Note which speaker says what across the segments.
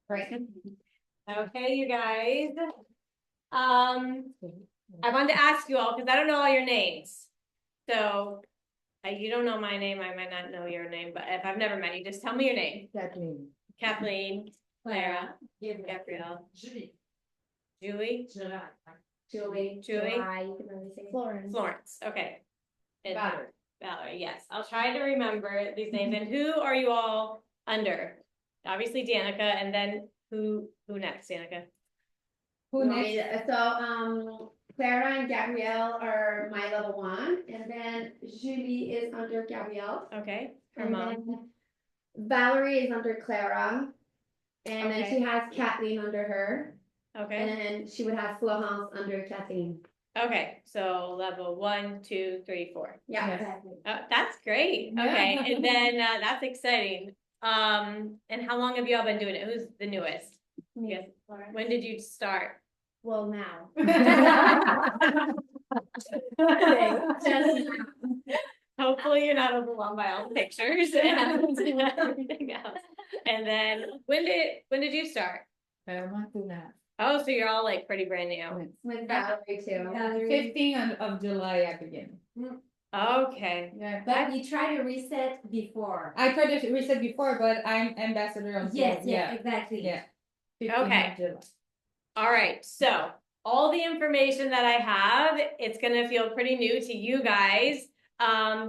Speaker 1: Right.
Speaker 2: Okay, you guys. I wanted to ask you all because I don't know all your names. So you don't know my name. I might not know your name, but if I've never met you, just tell me your name.
Speaker 1: Kathleen.
Speaker 2: Kathleen, Clara, Gabrielle,
Speaker 1: Julie.
Speaker 2: Julie,
Speaker 1: Julie. Florence.
Speaker 2: Florence. Okay. And
Speaker 1: Valerie.
Speaker 2: Valerie, yes. I'll try to remember these names. And who are you all under? Obviously Danica, and then who next, Danica?
Speaker 1: Who next? So Clara and Gabrielle are my level 1, and then Julie is under Gabrielle.
Speaker 2: Okay. Her
Speaker 1: And
Speaker 2: mom.
Speaker 1: then Valerie is under Clara, and then she has Kathleen under her.
Speaker 2: Okay.
Speaker 1: And then she would have Florence under Kathleen.
Speaker 2: Okay, so level 1, 2, 3, 4.
Speaker 1: Yeah, exactly.
Speaker 2: That's great. Okay, and then that's exciting. And how long have you all been doing it? Who's the newest? Yes. When did you start?
Speaker 1: Well, now.
Speaker 2: Hopefully you're not overwhelmed by all the pictures and everything else. And then when did you start?
Speaker 3: A month and a half.
Speaker 2: Oh, so you're all like pretty brand new.
Speaker 1: With Valerie too.
Speaker 3: 15th of July I began.
Speaker 2: Okay.
Speaker 3: Yeah.
Speaker 4: But you try to reset before.
Speaker 3: I tried to reset before, but I'm ambassador on
Speaker 4: Yes, yeah, exactly.
Speaker 3: Yeah. 15th
Speaker 2: Okay.
Speaker 3: of July.
Speaker 2: All right, so all the information that I have, it's gonna feel pretty new to you guys,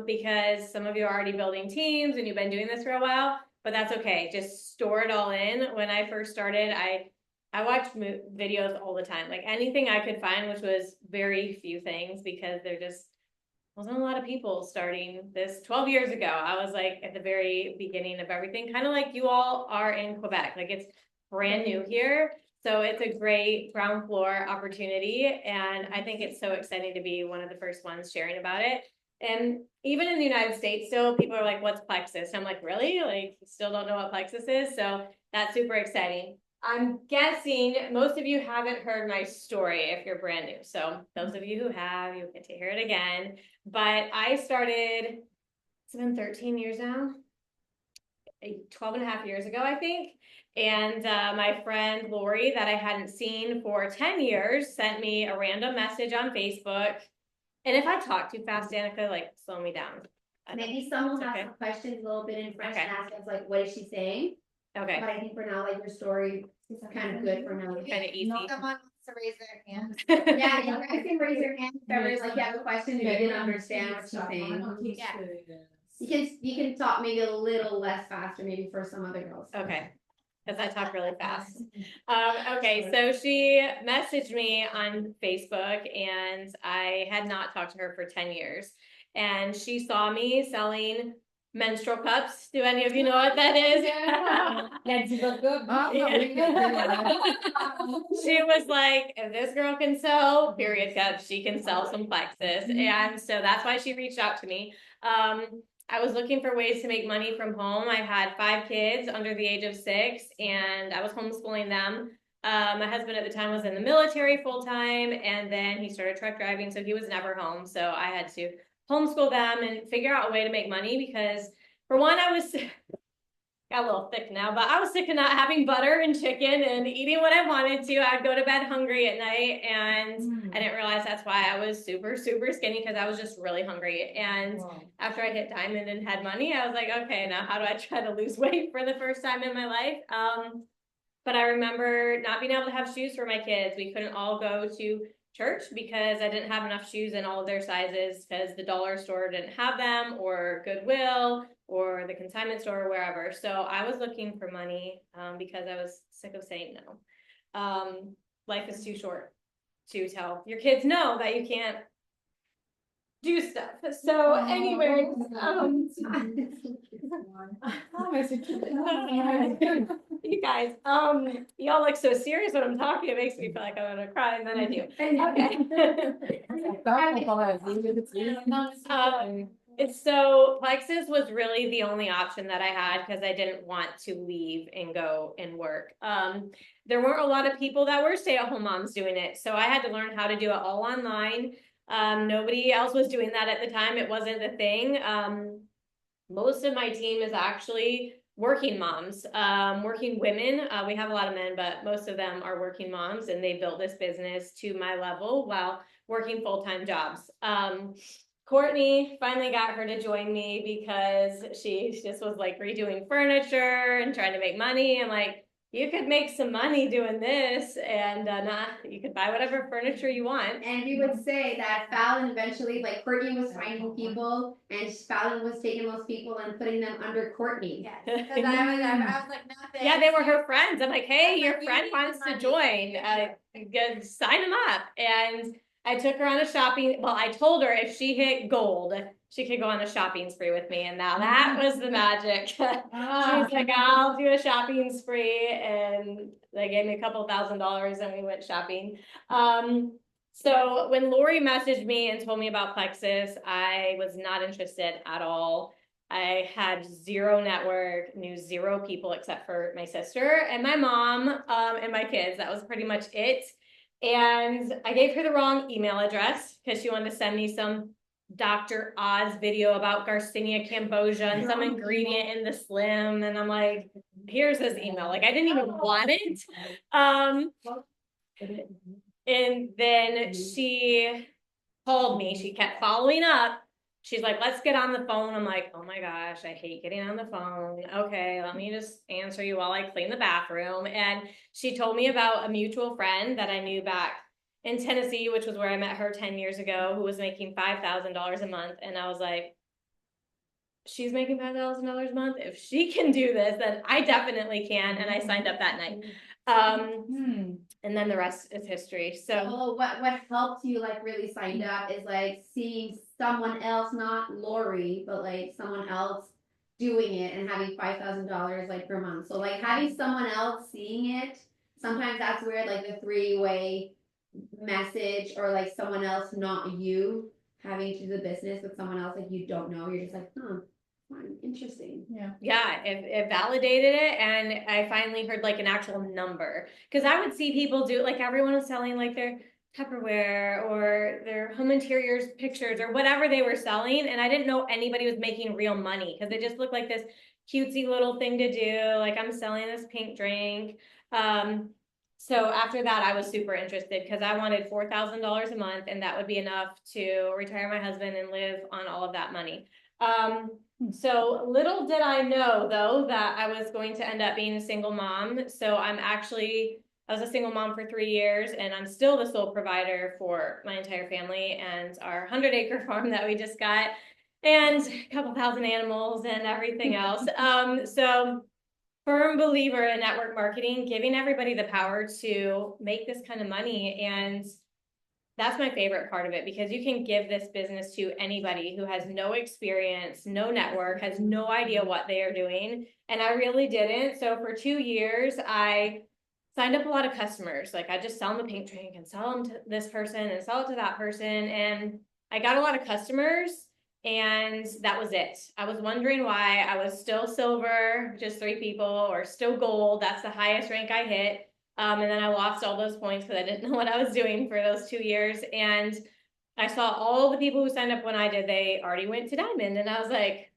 Speaker 2: because some of you are already building teams and you've been doing this for a while, but that's okay. Just store it all in. When I first started, I watched videos all the time, like anything I could find, which was very few things because there just wasn't a lot of people starting this 12 years ago. I was like at the very beginning of everything, kind of like you all are in Quebec. Like it's brand new here. So it's a great ground floor opportunity. And I think it's so exciting to be one of the first ones sharing about it. And even in the United States, still people are like, what's Plexus? And I'm like, really? Like, you still don't know what Plexus is? So that's super exciting. I'm guessing most of you haven't heard my story if you're brand new. So those of you who have, you get to hear it again. But I started, it's been 13 years now, 12 and a half years ago, I think. And my friend Lori, that I hadn't seen for 10 years, sent me a random message on Facebook. And if I talk too fast, Danica, like slow me down.
Speaker 1: Maybe someone has some questions a little bit in French and ask us like, what is she saying?
Speaker 2: Okay.
Speaker 1: But I think for now, like your story is kind of good for now.
Speaker 2: Kind of easy.
Speaker 4: Someone wants to raise their hand.
Speaker 1: Yeah, you guys can raise your hand if ever like you have a question and you didn't understand what she's saying.
Speaker 4: Yeah.
Speaker 1: You can talk maybe a little less faster, maybe for some other girls.
Speaker 2: Okay. Because I talk really fast. Okay, so she messaged me on Facebook and I had not talked to her for 10 years. And she saw me selling menstrual cups. Do any of you know what that is? She was like, if this girl can sell period cups, she can sell some Plexus. And so that's why she reached out to me. I was looking for ways to make money from home. I had 5 kids under the age of 6 and I was homeschooling them. My husband at the time was in the military full time and then he started truck driving, so he was never home. So I had to homeschool them and figure out a way to make money because for one, I was got a little thick now, but I was sick of not having butter and chicken and eating what I wanted to. I'd go to bed hungry at night and I didn't realize that's why I was super, super skinny because I was just really hungry. And after I hit Diamond and had money, I was like, okay, now how do I try to lose weight for the first time in my life? But I remember not being able to have shoes for my kids. We couldn't all go to church because I didn't have enough shoes in all of their sizes because the dollar store didn't have them or Goodwill or the consignment store or wherever. So I was looking for money because I was sick of saying no. Life is too short to tell your kids no that you can't do stuff. So anyway, you guys, y'all look so serious when I'm talking. It makes me feel like I'm gonna cry, and then I do. Okay. So Plexus was really the only option that I had because I didn't want to leave and go and work. There weren't a lot of people that were stay-at-home moms doing it, so I had to learn how to do it all online. Nobody else was doing that at the time. It wasn't the thing. Most of my team is actually working moms, working women. We have a lot of men, but most of them are working moms, and they built this business to my level while working full-time jobs. Courtney finally got her to join me because she just was like redoing furniture and trying to make money. I'm like, you could make some money doing this, and you could buy whatever furniture you want.
Speaker 1: And we would say that Fallon eventually, like Courtney was finding people, and Fallon was taking those people and putting them under Courtney.
Speaker 4: Yes, because I was like, no thanks.
Speaker 2: Yeah, they were her friends. I'm like, hey,
Speaker 4: I'm
Speaker 2: your
Speaker 4: like, you
Speaker 2: friend
Speaker 4: need
Speaker 2: wants
Speaker 4: the
Speaker 2: to
Speaker 4: money.
Speaker 2: join. Go sign them up. And I took her on a shopping. Well, I told her if she hit gold, she could go on a shopping spree with me. And now that was the magic. She's like, I'll do a shopping spree. And they gave me a couple $1,000 and we went shopping. So when Lori messaged me and told me about Plexus, I was not interested at all. I had zero network, knew zero people except for my sister and my mom, and my kids. That was pretty much it. And I gave her the wrong email address because she wanted to send me some Dr. Oz video about Garcinia cambogia and some ingredient in the Slim. And I'm like, here's this email. Like, I didn't even want it. And then she called me. She kept following up. She's like, let's get on the phone. I'm like, oh my gosh, I hate getting on the phone. Okay, let me just answer you while I clean the bathroom. And she told me about a mutual friend that I knew back in Tennessee, which was where I met her 10 years ago, who was making $5,000 a month. And I was like, she's making $5,000 a month. If she can do this, then I definitely can. And I signed up that night. And then the rest is history. So
Speaker 1: what helped you like really signed up is like seeing someone else, not Lori, but like someone else doing it and having $5,000 like per month. So like having someone else seeing it, sometimes that's where like the three-way message or like someone else, not you, having to do the business with someone else like you don't know. You're just like, interesting.
Speaker 2: yeah, it validated it, and I finally heard like an actual number, because I would see people do, like, everyone was selling like their Tupperware or their home interiors pictures or whatever they were selling, and I didn't know anybody was making real money because it just looked like this cutesy little thing to do, like I'm selling this pink drink. So after that, I was super interested because I wanted $4,000 a month, and that would be enough to retire my husband and live on all of that money. So little did I know, though, that I was going to end up being a single mom. So I was a single mom for 3 years, and I'm still the sole provider for my entire family and our 100-acre farm that we just got, and a couple thousand animals and everything else. So firm believer in network marketing, giving everybody the power to make this kind of money. And that's my favorite part of it, because you can give this business to anybody who has no experience, no network, has no idea what they are doing. And I really didn't. So for 2 years, I signed up a lot of customers. Like, I just sell them a pink drink and sell them to this person and sell it to that person. And I got a lot of customers, and that was it. I was wondering why I was still silver, just 3 people, or still gold. That's the highest rank I hit. And then I lost all those points because I didn't know what I was doing for those 2 years. And I saw all the people who signed up when I did, they already went to Diamond. And I was like,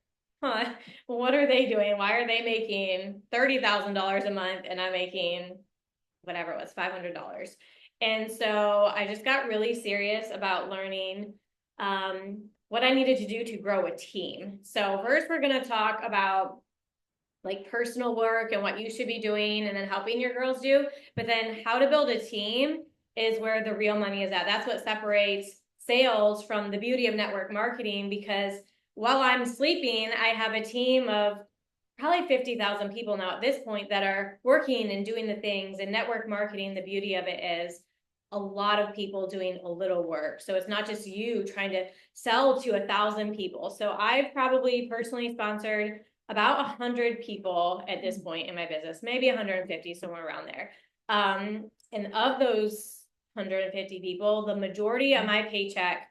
Speaker 2: what are they doing? Why are they making $30,000 a month and I'm making whatever it was, $500? And so I just got really serious about learning what I needed to do to grow a team. So first, we're going to talk about like personal work and what you should be doing, and then helping your girls do. But then how to build a team is where the real money is at. That's what separates sales from the beauty of network marketing, because while I'm sleeping, I have a team of probably 50,000 people now at this point that are working and doing the things. And network marketing, the beauty of it is a lot of people doing a little work. So it's not just you trying to sell to 1,000 people. So I've probably personally sponsored about 100 people at this point in my business, maybe 150, somewhere around there. And of those 150 people, the majority of my paycheck,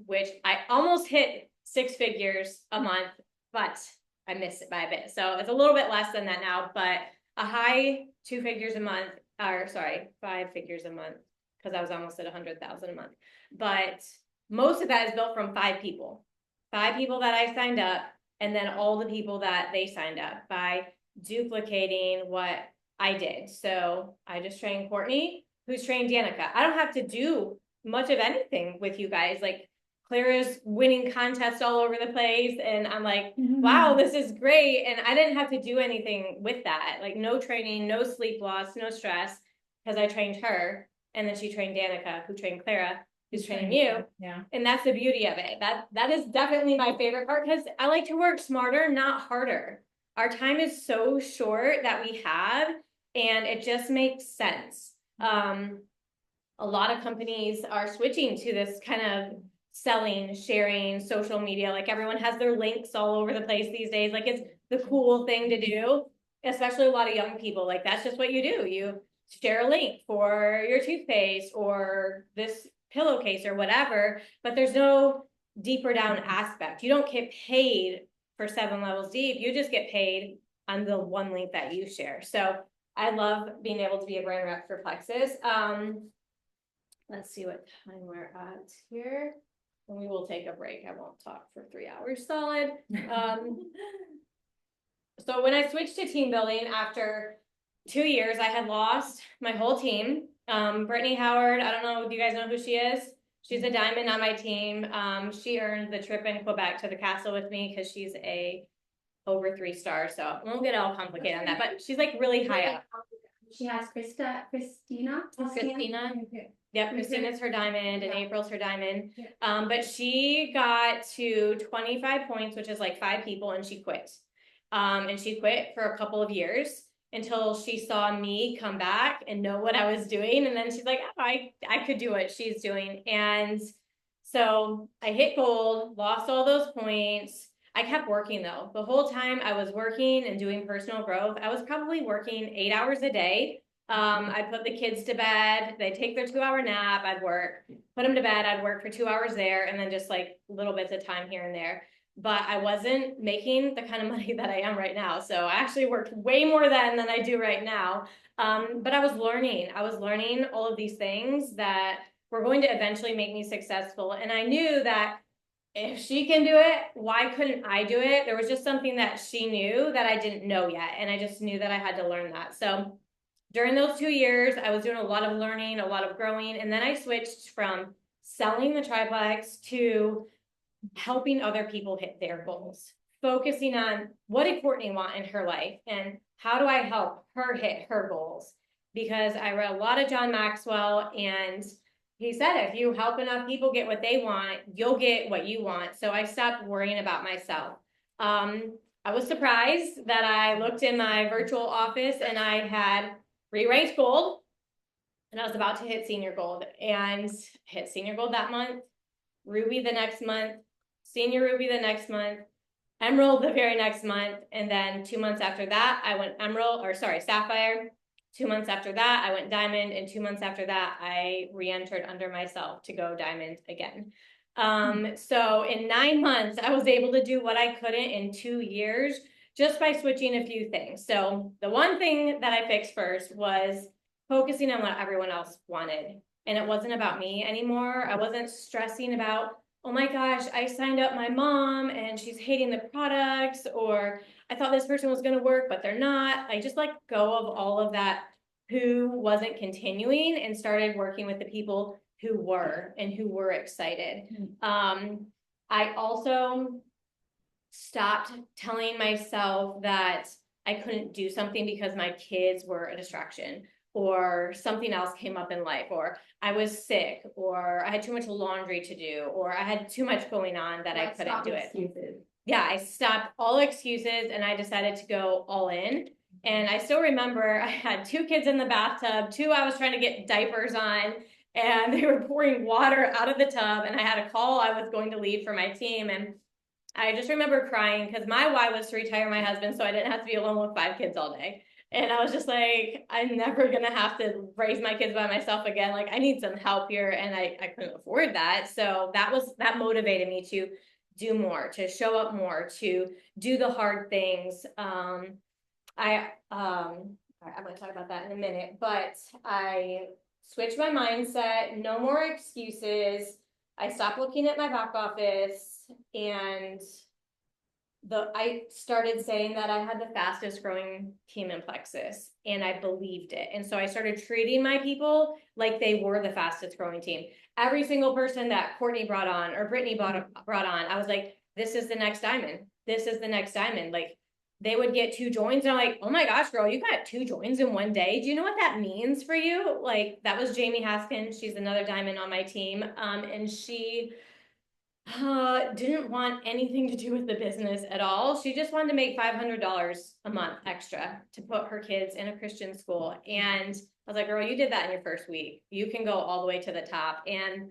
Speaker 2: which I almost hit 6 figures a month, but I missed it by a bit. So it's a little bit less than that now, but a high 2 figures a month, or sorry, 5 figures a month, because I was almost at 100,000 a month. But most of that is built from 5 people that I signed up. and then all the people that they signed up by duplicating what I did. So I just trained Courtney, who's trained Danica. I don't have to do much of anything with you guys. Like Clara's winning contests all over the place, and I'm like, wow, this is great. And I didn't have to do anything with that. Like no training, no sleep loss, no stress, because I trained her. And then she trained Danica, who trained Clara, who's training you.
Speaker 3: Yeah.
Speaker 2: And that's the beauty of it. That is definitely my favorite part, because I like to work smarter, not harder. Our time is so short that we have, and it just makes sense. A lot of companies are switching to this kind of selling, sharing, social media. Like everyone has their links all over the place these days. Like it's the cool thing to do, especially a lot of young people. Like that's just what you do. You share a link for your toothpaste or this pillowcase or whatever, but there's no deeper down aspect. You don't get paid for 7 levels deep. You just get paid on the one link that you share. So I love being able to be a brand rep for Plexus. Let's see what time we're at here. And we will take a break. I won't talk for 3 hours solid. So when I switched to team building after 2 years, I had lost my whole team. Brittany Howard, I don't know if you guys know who she is. She's a diamond on my team. She earned the trip in Quebec to the castle with me because she's a over 3 stars. So I won't get all complicated on that, but she's like really high up.
Speaker 1: She has Christina.
Speaker 2: Christina. Yep, Christina's her diamond and
Speaker 1: Yeah.
Speaker 2: April's her diamond.
Speaker 1: Yeah.
Speaker 2: But she got to 25 points, which is like 5 people, and she quit. And she quit for a couple of years until she saw me come back and know what I was doing. And then she's like, oh, I could do what she's doing. And so I hit gold, lost all those points. I kept working though. The whole time I was working and doing personal growth, I was probably working 8 hours a day. I'd put the kids to bed, they'd take their 2-hour nap, I'd work, put them to bed, I'd work for 2 hours there, and then just like little bits of time here and there. But I wasn't making the kind of money that I am right now. So I actually worked way more then than I do right now. But I was learning all of these things that were going to eventually make me successful. And I knew that if she can do it, why couldn't I do it? There was just something that she knew that I didn't know yet. And I just knew that I had to learn that. So during those 2 years, I was doing a lot of learning, a lot of growing. And then I switched from selling the triplex to helping other people hit their goals, focusing on what did Courtney want in her life and how do I help her hit her goals? Because I read a lot of John Maxwell, and he said, if you help enough people get what they want, you'll get what you want. So I stopped worrying about myself. I was surprised that I looked in my virtual office and I had re-ranked gold, and I was about to hit senior gold, and hit senior gold that month, ruby the next month, senior ruby the next month, emerald the very next month, and then 2 months after that, I went sapphire. 2 months after that, I went diamond, and 2 months after that, I re-entered under myself to go diamond again. So in 9 months, I was able to do what I couldn't in 2 years just by switching a few things. So the one thing that I fixed first was focusing on what everyone else wanted. And it wasn't about me anymore. I wasn't stressing about, oh my gosh, I signed up my mom and she's hating the products, or I thought this person was going to work, but they're not. I just let go of all of that who wasn't continuing and started working with the people who were and who were excited. I also stopped telling myself that I couldn't do something because my kids were a distraction, or something else came up in life, or I was sick, or I had too much laundry to do, or I had too much going on that I couldn't do it.
Speaker 1: Excuses.
Speaker 2: Yeah, I stopped all excuses and I decided to go all in. And I still remember I had 2 kids in the bathtub, 2 I was trying to get diapers on, and they were pouring water out of the tub, and I had a call I was going to leave for my team, and I just remember crying because my why was to retire my husband so I didn't have to be alone with 5 kids all day. And I was just like, I'm never gonna have to raise my kids by myself again. Like, I need some help here, and I couldn't afford that. So that motivated me to do more, to show up more, to do the hard things. I'm gonna talk about that in a minute, but I switched my mindset, no more excuses. I stopped looking at my back office, and I started saying that I had the fastest growing team in Plexus, and I believed it. And so I started treating my people like they were the fastest growing team. Every single person that Courtney brought on or Brittany brought on, I was like, this is the next diamond. This is the next diamond. Like, they would get 2 joins, and I'm like, oh my gosh, girl, you got 2 joins in one day. Do you know what that means for you? Like, that was Jamie Haskins. She's another diamond on my team. And she didn't want anything to do with the business at all. She just wanted to make $500 a month extra to put her kids in a Christian school. And I was like, girl, you did that in your first week. You can go all the way to the top. And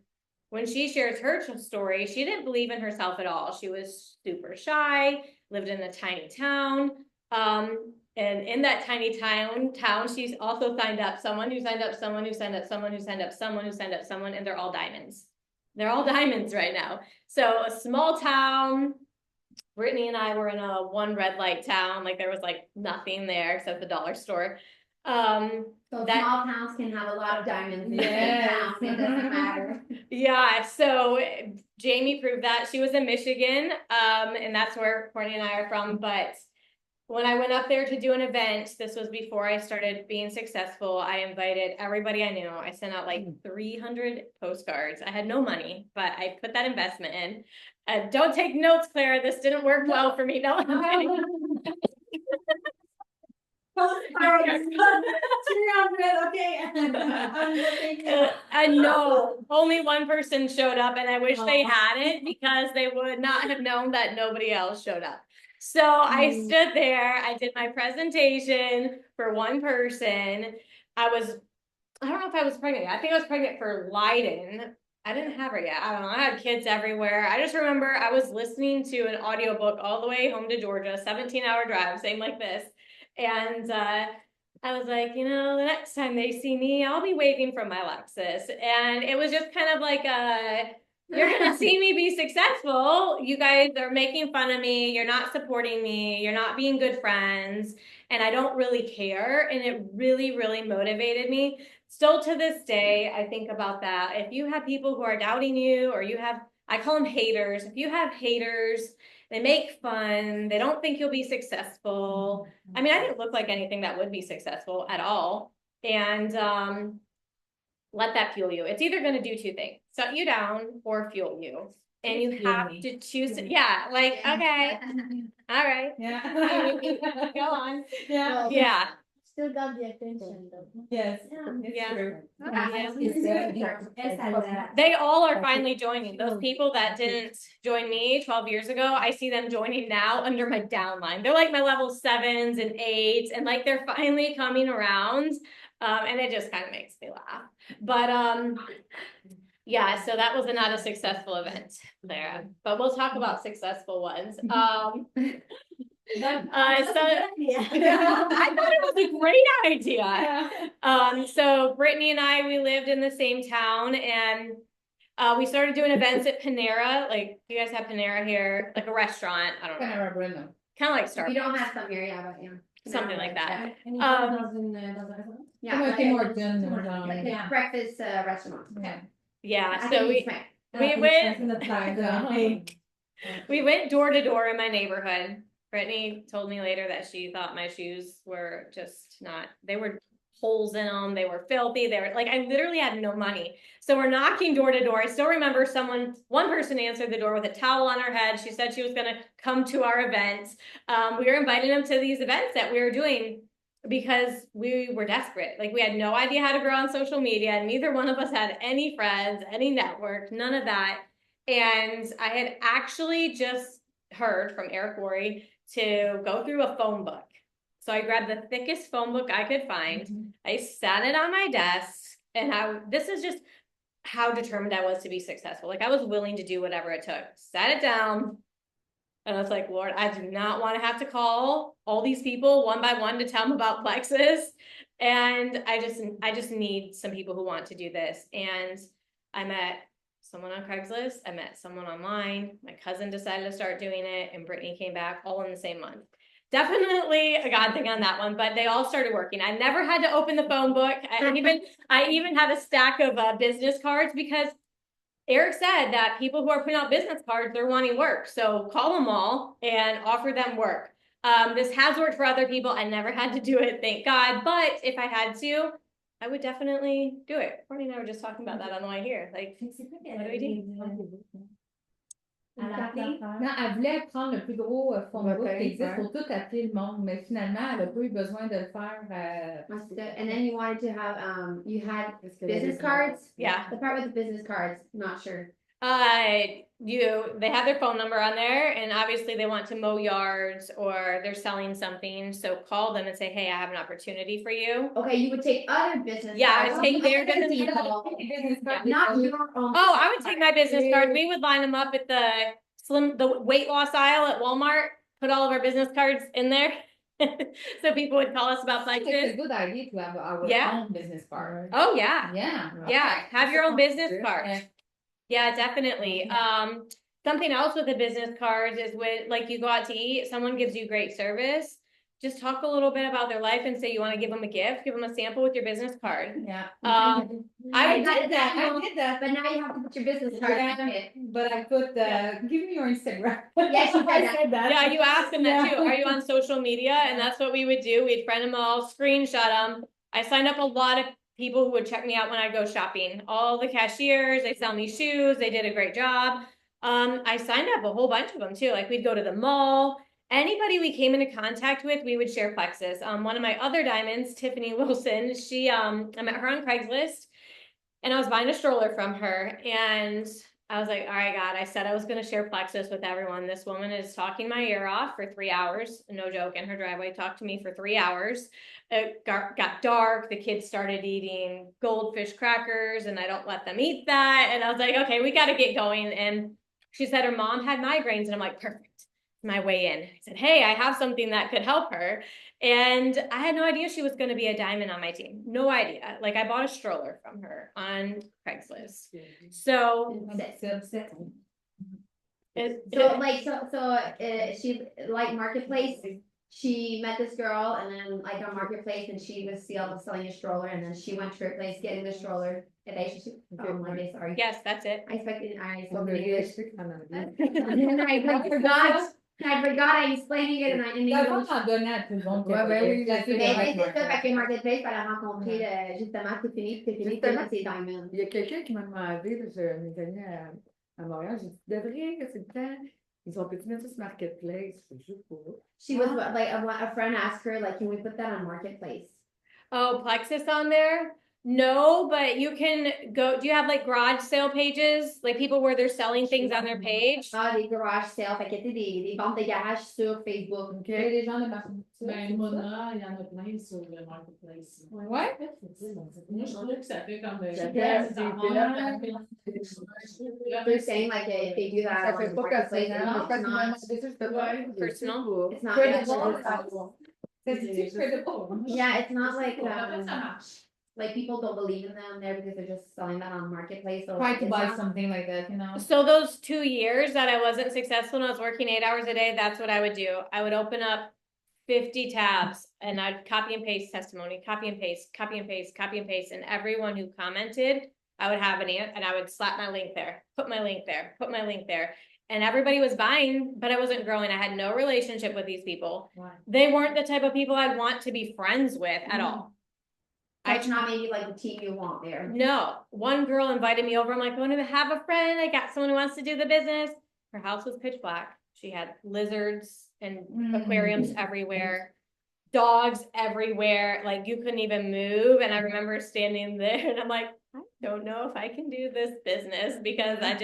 Speaker 2: when she shares her story, she didn't believe in herself at all. She was super shy, lived in a tiny town. And in that tiny town, she's also signed up someone who signed up someone who signed up someone who signed up someone who signed up someone, and they're all diamonds. They're all diamonds right now. So a small town. Brittany and I were in a one red light town. Like, there was like nothing there except the dollar store.
Speaker 1: So small towns can have a lot of diamonds in the same town. It doesn't matter.
Speaker 2: Yeah, so Jamie proved that. She was in Michigan, and that's where Courtney and I are from. But when I went up there to do an event, this was before I started being successful, I invited everybody I knew. I sent out like 300 postcards. I had no money, but I put that investment in. Don't take notes, Claire. This didn't work well for me. No. I know only one person showed up, and I wish they hadn't, because they would not have known that nobody else showed up. So I stood there, I did my presentation for one person. I don't know if I was pregnant. I think I was pregnant for Leiden. I didn't have her yet. I don't know. I had kids everywhere. I just remember I was listening to an audiobook all the way home to Georgia, 17-hour drive, same like this. And I was like, the next time they see me, I'll be waving from my Lexus. And it was just kind of like you're going to see me be successful. You guys are making fun of me. You're not supporting me. You're not being good friends. And I don't really care. And it really, really motivated me. Still to this day, I think about that. If you have people who are doubting you, or I call them haters. If you have haters, they make fun. They don't think you'll be successful. I mean, I didn't look like anything that would be successful at all. And let that fuel you. It's either going to do 2 things: shut you down or fuel you. And you have to choose. Yeah, like, okay, all right.
Speaker 3: Yeah.
Speaker 2: Go on.
Speaker 3: Yeah.
Speaker 2: Yeah.
Speaker 4: Still got the attention though.
Speaker 3: Yes.
Speaker 4: Yeah.
Speaker 3: It's true.
Speaker 2: They all are finally joining. Those people that didn't join me 12 years ago, I see them joining now under my downline. They're like my level 7s and 8s, and like they're finally coming around. And it just kind of makes me laugh. But yeah, so that was not a successful event there. But we'll talk about successful ones. I thought it was a great idea. So Brittany and I, we lived in the same town, and we started doing events at Panera. Like, you guys have Panera here, like a restaurant. I don't know.
Speaker 3: Panera Bread.
Speaker 2: Kind of like Starbucks.
Speaker 1: We don't have some here, yeah, but yeah.
Speaker 2: Something like that.
Speaker 1: Yeah.
Speaker 3: Tim Hortons,
Speaker 1: Yeah, breakfast restaurant.
Speaker 2: Yeah, so we went door to door in my neighborhood. Brittany told me later that she thought my shoes were just they were holes in them. They were filthy. They were like, I literally had no money. So we're knocking door to door. I still remember one person answered the door with a towel on her head. She said she was going to come to our events. We were inviting them to these events that we were doing because we were desperate. Like, we had no idea how to grow on social media. Neither one of us had any friends, any network, none of that. And I had actually just heard from Eric Worre to go through a phone book. So I grabbed the thickest phone book I could find. I sat it on my desk, and this is just how determined I was to be successful. Like, I was willing to do whatever it took. Sat it down, and I was like, Lord, I do not want to have to call all these people one by one to tell them about Plexus. And I just need some people who want to do this. And I met someone on Craigslist. I met someone online. My cousin decided to start doing it, and Brittany came back all in the same month. Definitely a God thing on that one, but they all started working. I never had to open the phone book. I even have a stack of business cards, because Eric said that people who are putting out business cards, they're wanting work. So call them all and offer them work. This has worked for other people. I never had to do it, thank God. But if I had to, I would definitely do it. Courtney and I were just talking about that on the way here. Like, what do we do?
Speaker 3: Non, elle voulait prendre le plus gros fond de route qui existe pour tout appeler le monde, mais finalement, elle n'a pas eu besoin de le faire.
Speaker 1: And then you wanted to have, you had business cards?
Speaker 2: Yeah.
Speaker 1: The part with the business cards, not sure.
Speaker 2: They have their phone number on there, and obviously they want to mow yards or they're selling something. So call them and say, hey, I have an opportunity for you.
Speaker 1: Okay, you would take other business
Speaker 2: Yeah, I
Speaker 1: cards.
Speaker 2: would take their
Speaker 1: other
Speaker 2: business
Speaker 1: people,
Speaker 3: cards.
Speaker 1: not your own.
Speaker 2: Oh, I would take my business cards. We would line them up at the weight loss aisle at Walmart, put all of our business cards in there. So people would call us about
Speaker 3: It's a
Speaker 2: Plexus.
Speaker 3: good idea to have our own business card.
Speaker 2: Oh, yeah.
Speaker 3: Yeah.
Speaker 2: Yeah, have your own business card. Yeah, definitely. Something else with the business cards is when, like, you go out to eat, someone gives you great service, just talk a little bit about their life and say you want to give them a gift, give them a sample with your business card.
Speaker 3: Yeah.
Speaker 2: I
Speaker 1: did that, but now you have to put your business card in it.
Speaker 3: But I put, give me your Instagram.
Speaker 1: Yes, you said that.
Speaker 2: Yeah, you asked them that too. Are you on social media? And that's what we would do. We'd friend them all, screenshot them. I signed up a lot of people who would check me out when I go shopping. All the cashiers, they sell me shoes. They did a great job. I signed up a whole bunch of them too. Like, we'd go to the mall. Anybody we came into contact with, we would share Plexus. One of my other diamonds, Tiffany Wilson, I met her on Craigslist, and I was buying a stroller from her, and I was like, all right, God, I said I was going to share Plexus with everyone. This woman is talking my ear off for 3 hours. No joke. In her driveway, talked to me for 3 hours. It got dark. The kids started eating goldfish crackers, and I don't let them eat that. And I was like, okay, we got to get going. And she said her mom had migraines, and I'm like, perfect. My way in. I said, hey, I have something that could help her. And I had no idea she was going to be a diamond on my team. No idea. Like, I bought a stroller from her on Craigslist. So
Speaker 1: she like Marketplace. She met this girl, and then like on Marketplace, and she was selling a stroller, and then she went to her place getting the stroller. Monday, sorry.
Speaker 2: Yes, that's it.
Speaker 1: I expected I spoke English. And then I forgot I explained it, and I didn't even. Mais c'est ça, fait que Marketplace, elle a rencontré justement Tiffany c'est Diamond.
Speaker 5: Il y a quelqu'un qui m'a demandé, j'ai mes amis à Montréal, j'ai dit, devrais, c'est le temps. Ils ont peut-être mettre ça sur Marketplace, je sais pas.
Speaker 1: She was like, a friend asked her, like, can we put that on Marketplace?
Speaker 2: Oh, Plexus on there? No, but you can go. Do you have like garage sale pages? Like people where they're selling things on their page?
Speaker 1: Ah, des garage sales, fait que tu sais, des ventes de garage sur Facebook.
Speaker 3: Ok, les gens de Marketplace.
Speaker 6: Ben, Mona, il y en a plein sur le Marketplace.
Speaker 3: Ouais.
Speaker 6: Moi, je trouve que ça fait comme
Speaker 1: They're saying like if they do that on Marketplace,
Speaker 2: Personal.
Speaker 1: it's not
Speaker 3: Credible. Yeah,
Speaker 1: it's not like people don't believe in them there because they're just selling that on Marketplace. So
Speaker 3: Try to buy something like that, you know.
Speaker 2: So those 2 years that I wasn't successful and I was working 8 hours a day, that's what I would do. I would open up 50 tabs and I'd copy and paste testimony, copy and paste, copy and paste, copy and paste. And everyone who commented, I would have and I would slap my link there, put my link there, put my link there. And everybody was buying, but I wasn't growing. I had no relationship with these people.
Speaker 3: Wow.
Speaker 2: They weren't the type of people I'd want to be friends with at all.
Speaker 1: That's not maybe like the team you want there.
Speaker 2: No, one girl invited me over. I'm like, I want to have a friend. I got someone who wants to do the business. Her house was pitch black. She had lizards and aquariums everywhere, dogs everywhere. Like you couldn't even move. And I remember standing there and I'm like, I don't know if I can do this business because that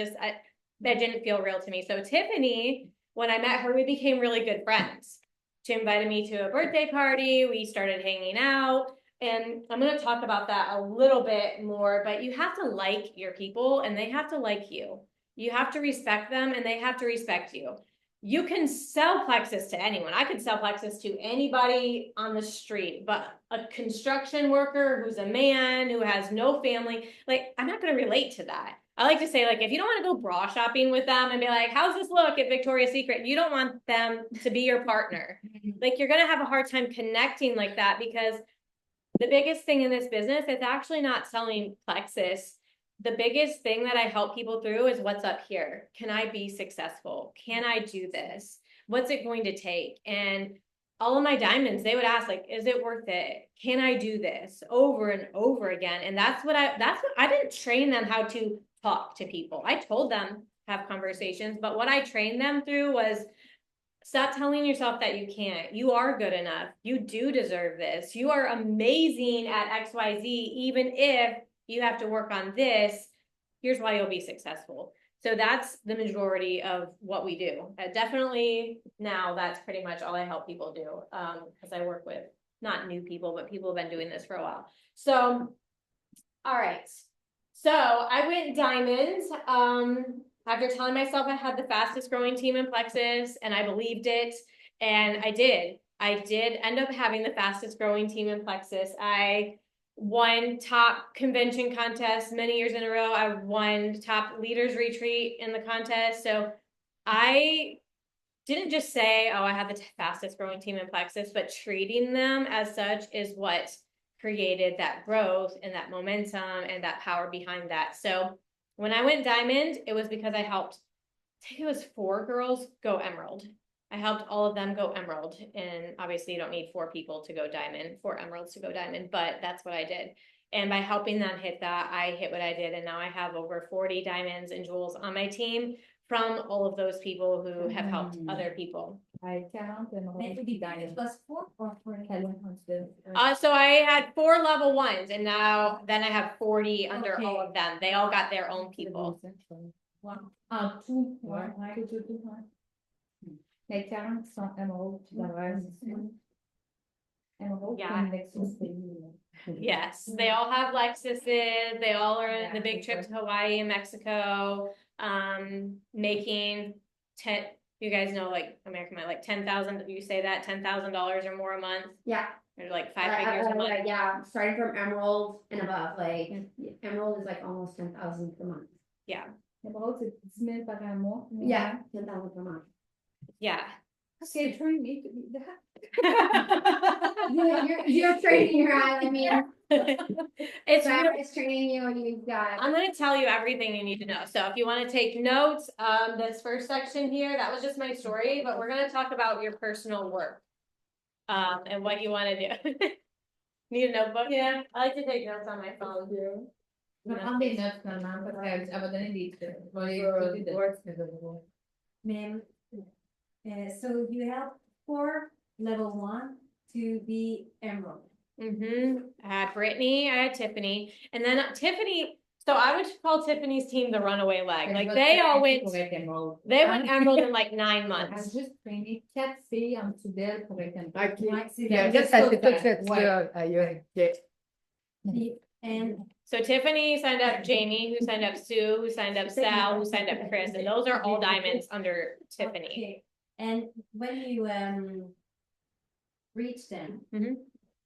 Speaker 2: didn't feel real to me. So Tiffany, when I met her, we became really good friends. She invited me to a birthday party. We started hanging out. And I'm going to talk about that a little bit more, but you have to like your people and they have to like you. You have to respect them and they have to respect you. You can sell Plexus to anyone. I could sell Plexus to anybody on the street, but a construction worker who's a man who has no family, like I'm not going to relate to that. I like to say, like, if you don't want to go bra shopping with them and be like, how's this look at Victoria's Secret? You don't want them to be your partner. Like you're going to have a hard time connecting like that because the biggest thing in this business is actually not selling Plexus. the biggest thing that I help people through is what's up here. Can I be successful? Can I do this? What's it going to take? And all of my diamonds, they would ask, like, is it worth it? Can I do this over and over again? And that's what I didn't train them how to talk to people. I told them have conversations, but what I trained them through was stop telling yourself that you can't. You are good enough. You do deserve this. You are amazing at XYZ, even if you have to work on this. Here's why you'll be successful. So that's the majority of what we do. Definitely now that's pretty much all I help people do. Because I work with not new people, but people who've been doing this for a while. So, all right. So I went diamonds. After telling myself I had the fastest growing team in Plexus, and I believed it, and I did end up having the fastest growing team in Plexus. I won top convention contests many years in a row. I won top leaders retreat in the contest. So I didn't just say, oh, I had the fastest growing team in Plexus, but treating them as such is what created that growth and that momentum and that power behind that. So when I went diamond, it was because I helped, I think it was 4 girls go emerald. I helped all of them go emerald. And obviously you don't need 4 people to go diamond, 4 emeralds to go diamond, but that's what I did. And by helping them hit that, I hit what I did. And now I have over 40 diamonds and jewels on my team from all of those people who have helped other people.
Speaker 3: I count and
Speaker 4: Plus 4 or 4.
Speaker 2: So I had 4 level 1s, and now then I have 40 under all of them. They all got their own people.
Speaker 3: Tout, ouais. Les 40 sont émeraudes, puis le reste, émeraude,
Speaker 2: Yeah. Yes, they all have Lexuses. They all are in the big trip to Hawaii and Mexico, making you guys know, like American Mile, like 10,000. You say that $10,000 or more a month.
Speaker 1: Yeah.
Speaker 2: Or like 5 figures a month.
Speaker 1: Yeah, starting from emerald and above, like emerald is like almost 10,000 per month.
Speaker 2: Yeah.
Speaker 3: Émeraude, c'est 10 000 par un mois.
Speaker 1: Yeah, 10,000 per month.
Speaker 2: Yeah.
Speaker 3: Okay, train me to do that.
Speaker 1: You're training your eye. I mean,
Speaker 2: It's really,
Speaker 1: it's training you, and you've got.
Speaker 2: I'm going to tell you everything you need to know. So if you want to take notes, this first section here, that was just my story, but we're going to talk about your personal work, and what you want to do. Need a notebook? Yeah, I like to take notes on my phone.
Speaker 3: Je vais prendre des notes finalement, parce qu'elle va donner des trucs. Je vais les écouter de-
Speaker 4: Ma'am, so you help 4 level 1 to be emerald.
Speaker 2: I had Brittany, I had Tiffany, and then Tiffany. So I would call Tiffany's team the runaway leg. Like they all went, they went emerald in like 9
Speaker 3: Elle a
Speaker 2: months.
Speaker 3: juste traîné 4 filles en dessous d'elle pour être émeraude.
Speaker 5: OK.
Speaker 4: Ouais, c'est
Speaker 5: Puis
Speaker 4: vrai.
Speaker 5: après, ça s'est tout fait
Speaker 3: Ouais.
Speaker 5: ça. Aïe, OK.
Speaker 4: And
Speaker 2: So Tiffany signed up Jamie, who signed up Sue, who signed up Sal, who signed up Chris, and those are all diamonds under Tiffany.
Speaker 4: okay. And when you reach them,
Speaker 2: Mhm.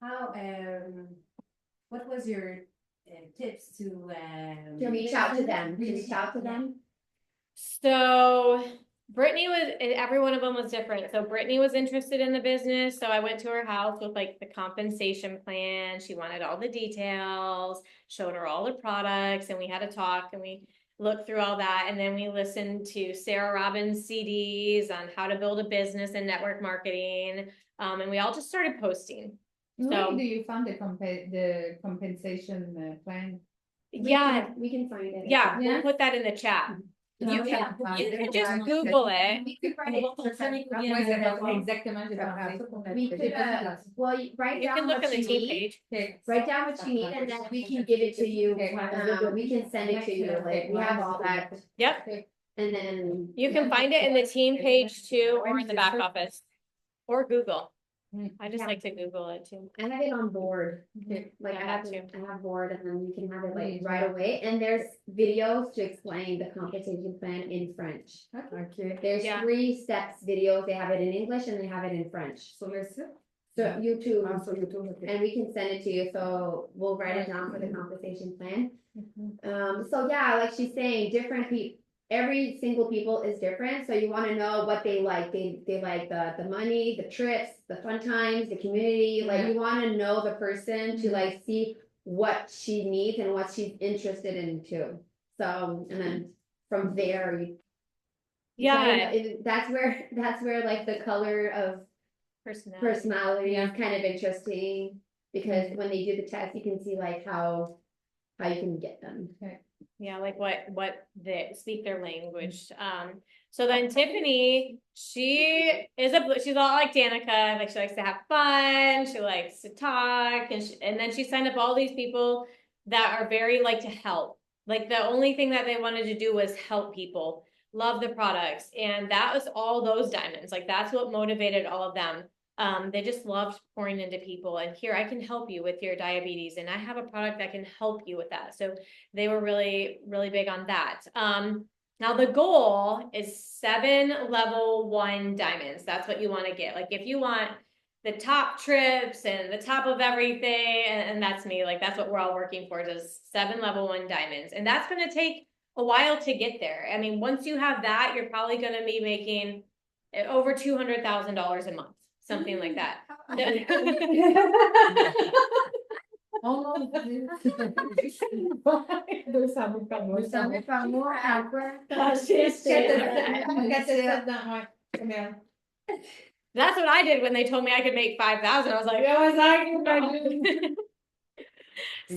Speaker 4: how what was your tips to
Speaker 1: reach out to them. To reach out to them.
Speaker 2: So Brittany was, every one of them was different. So Brittany was interested in the business. So I went to her house with like the compensation plan. She wanted all the details, showed her all the products, and we had a talk and we looked through all that. And then we listened to Sarah Robbins' CDs on how to build a business and network marketing. And we all just started posting.
Speaker 3: Where do you find the compensation plan?
Speaker 2: Yeah,
Speaker 1: We can find it.
Speaker 2: yeah, we'll
Speaker 3: Yeah.
Speaker 2: put that in the chat. You can just Google it.
Speaker 1: We could write it.
Speaker 3: Moi, c'est pas exactement, j'ai pensé ça pour
Speaker 1: We could, well, write
Speaker 2: You
Speaker 1: down
Speaker 2: can look
Speaker 1: what
Speaker 2: on the
Speaker 1: you
Speaker 2: team
Speaker 1: need.
Speaker 2: page.
Speaker 3: Okay.
Speaker 1: Write down what you need, and then we can give it to you. We can send it to you. Like we have all that,
Speaker 2: Yep,
Speaker 1: and then
Speaker 2: you can find it in the team page too, or in the back office, or Google. I just like to Google it too.
Speaker 1: I have it on board. Like
Speaker 2: Yeah,
Speaker 1: I have,
Speaker 2: that too.
Speaker 1: I have board, and then you can have it like right away. And there's videos to explain the compensation plan in French.
Speaker 5: OK.
Speaker 1: There's
Speaker 2: Yeah.
Speaker 1: 3 steps videos. They have it in English and they have it in French.
Speaker 5: Sur le site?
Speaker 1: So YouTube,
Speaker 5: Sur YouTube, OK.
Speaker 1: and we can send it to you. So we'll write it down for the compensation plan. So yeah, like she's saying, different people. Every single people is different, so you want to know what they like. They like the money, the trips, the fun times, the community. Like you want to know the person to like see what she needs and what she's interested in too. So, and then from there,
Speaker 2: Yeah,
Speaker 1: that's where like the color of personality is kind of interesting because when they do the test, you can see like how you can get them.
Speaker 2: yeah, like what they speak their language. So then Tiffany, she's a lot like Danica, like she likes to have fun, she likes to talk, and then she signed up all these people that are very like to help. Like the only thing that they wanted to do was help people, love the products, and that was all those diamonds. Like that's what motivated all of them. They just loved pouring into people, and here I can help you with your diabetes, and I have a product that can help you with that. So they were really, really big on that. Now the goal is 7 level 1 diamonds. That's what you want to get. Like if you want the top trips and the top of everything, and that's me, like that's what we're all working for, is 7 level 1 diamonds. And that's going to take a while to get there. I mean, once you have that, you're probably going to be making over $200,000 a month, something like that.
Speaker 5: Oh mon Dieu. 200 000 par mois. 200 000 par mois, à quoi?
Speaker 2: That's what I did when they told me I could make 5,000. I was like,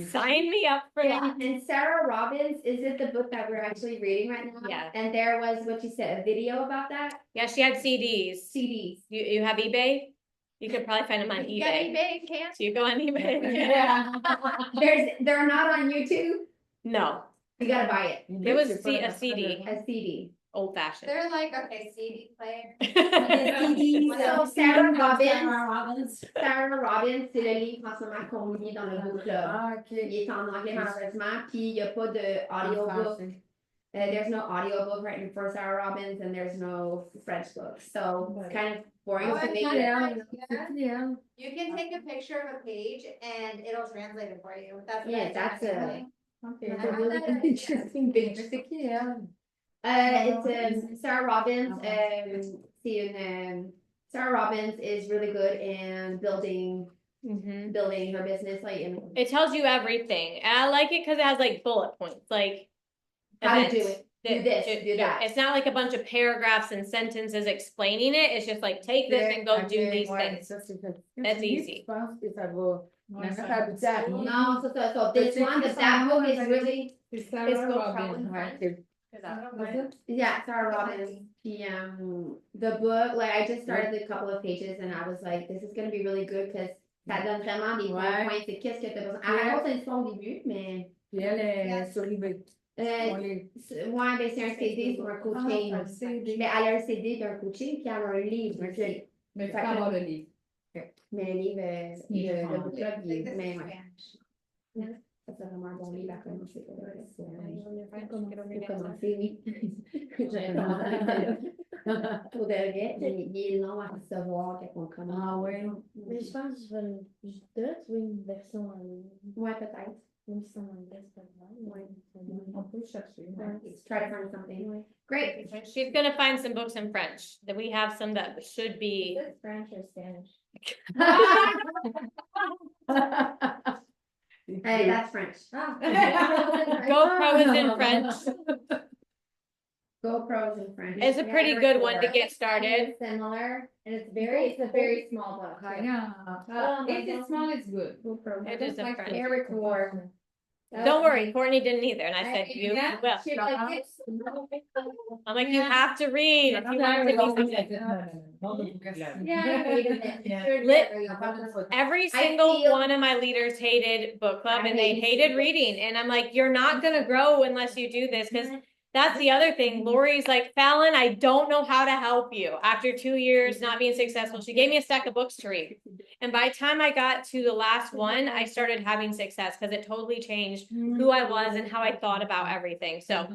Speaker 2: sign me up for that.
Speaker 1: And Sarah Robbins, is it the book that we're actually reading right now?
Speaker 2: Yeah.
Speaker 1: And there was what you said, a video about that?
Speaker 2: Yeah, she had CDs.
Speaker 1: CDs.
Speaker 2: You have eBay? You could probably find them on eBay.
Speaker 1: Yeah, eBay can't.
Speaker 2: So you go on eBay.
Speaker 1: They're not on YouTube.
Speaker 2: No,
Speaker 1: You gotta buy it.
Speaker 2: it was a CD,
Speaker 1: A CD.
Speaker 2: old fashioned.
Speaker 7: They're like, okay, CD player.
Speaker 1: So Sarah Robbins, c'est le livre en ce moment qu'on lit dans le book club.
Speaker 5: Ah, ok.
Speaker 1: Il est en anglais malheureusement, puis il n'y a pas de audiobook. There's no audiobook written for Sarah Robbins, and there's no French book, so it's kind of boring
Speaker 7: Oh,
Speaker 1: to
Speaker 7: I
Speaker 1: make
Speaker 7: found
Speaker 1: it.
Speaker 7: it. You can take a picture of a page and it'll translate it for you. That's what I
Speaker 1: Yeah,
Speaker 7: did.
Speaker 1: that's a
Speaker 7: That's a
Speaker 1: really interesting picture.
Speaker 5: C'est qui, elle?
Speaker 1: It's Sarah Robbins. Sarah Robbins is really good in building her business, like in
Speaker 2: It tells you everything. And I like it because it has like bullet points, like
Speaker 1: how to
Speaker 2: events.
Speaker 1: do it. Do this, do that.
Speaker 2: It's not like a bunch of paragraphs and sentences explaining it. It's just like take this and go do these things. That's easy.
Speaker 5: Je pense que ça va mettre habitué à rien.
Speaker 1: No, so this one, that book is really,
Speaker 3: C'est Sarah
Speaker 1: go
Speaker 3: Robbins.
Speaker 5: Ouais, c'est-
Speaker 1: yeah, Sarah Robbins. The book, like I just started a couple of pages and I was like, this is gonna be really good because ça donne vraiment des
Speaker 5: Ouais.
Speaker 1: points, c'est qu'est-ce que t'as besoin. Elle raconte une histoire au début, mais
Speaker 5: Puis elle est sur eBay. On les-
Speaker 1: ouais, ben c'est un CD sur un coaching.
Speaker 5: un CD.
Speaker 1: Mais elle a un CD d'un coaching, puis elle a un livre.
Speaker 5: Ok.
Speaker 1: aussi.
Speaker 3: Mais tu peux avoir le livre.
Speaker 1: Mais le livre, le book club, il est, mais ouais.
Speaker 7: Spanish.
Speaker 1: Ça, c'est vraiment un bon livre à commencer. Faut commencer, oui. Pour de vrai, il est long à recevoir quand on commence.
Speaker 5: Ah ouais.
Speaker 8: Mais je pense que je devrais trouver une version en ligne.
Speaker 1: Ouais, peut-être.
Speaker 8: Même si c'est en anglais, c'est pas grave.
Speaker 1: Ouais.
Speaker 3: On peut chercher.
Speaker 1: Let's try to find something. Great.
Speaker 2: She's gonna find some books in French. That we have some that should be.
Speaker 8: Is it French or Spanish?
Speaker 1: Hey, that's French.
Speaker 2: GoPro is in French.
Speaker 1: GoPro is in French.
Speaker 2: It's a pretty good one to get started.
Speaker 1: Similar, and it's a very small book.
Speaker 3: If it's small, it's good.
Speaker 2: It is in French.
Speaker 1: Eric Ward.
Speaker 2: Don't worry, Courtney didn't either, and I said you will. I'm like, you have to read if you want to be Every single one of my leaders hated book club and they hated reading. And I'm like, you're not going to grow unless you do this. Because that's the other thing. Lori's like, Fallon, I don't know how to help you. After 2 years not being successful, she gave me a stack of books to read. And by the time I got to the last one, I started having success because it totally changed who I was and how I thought about everything. So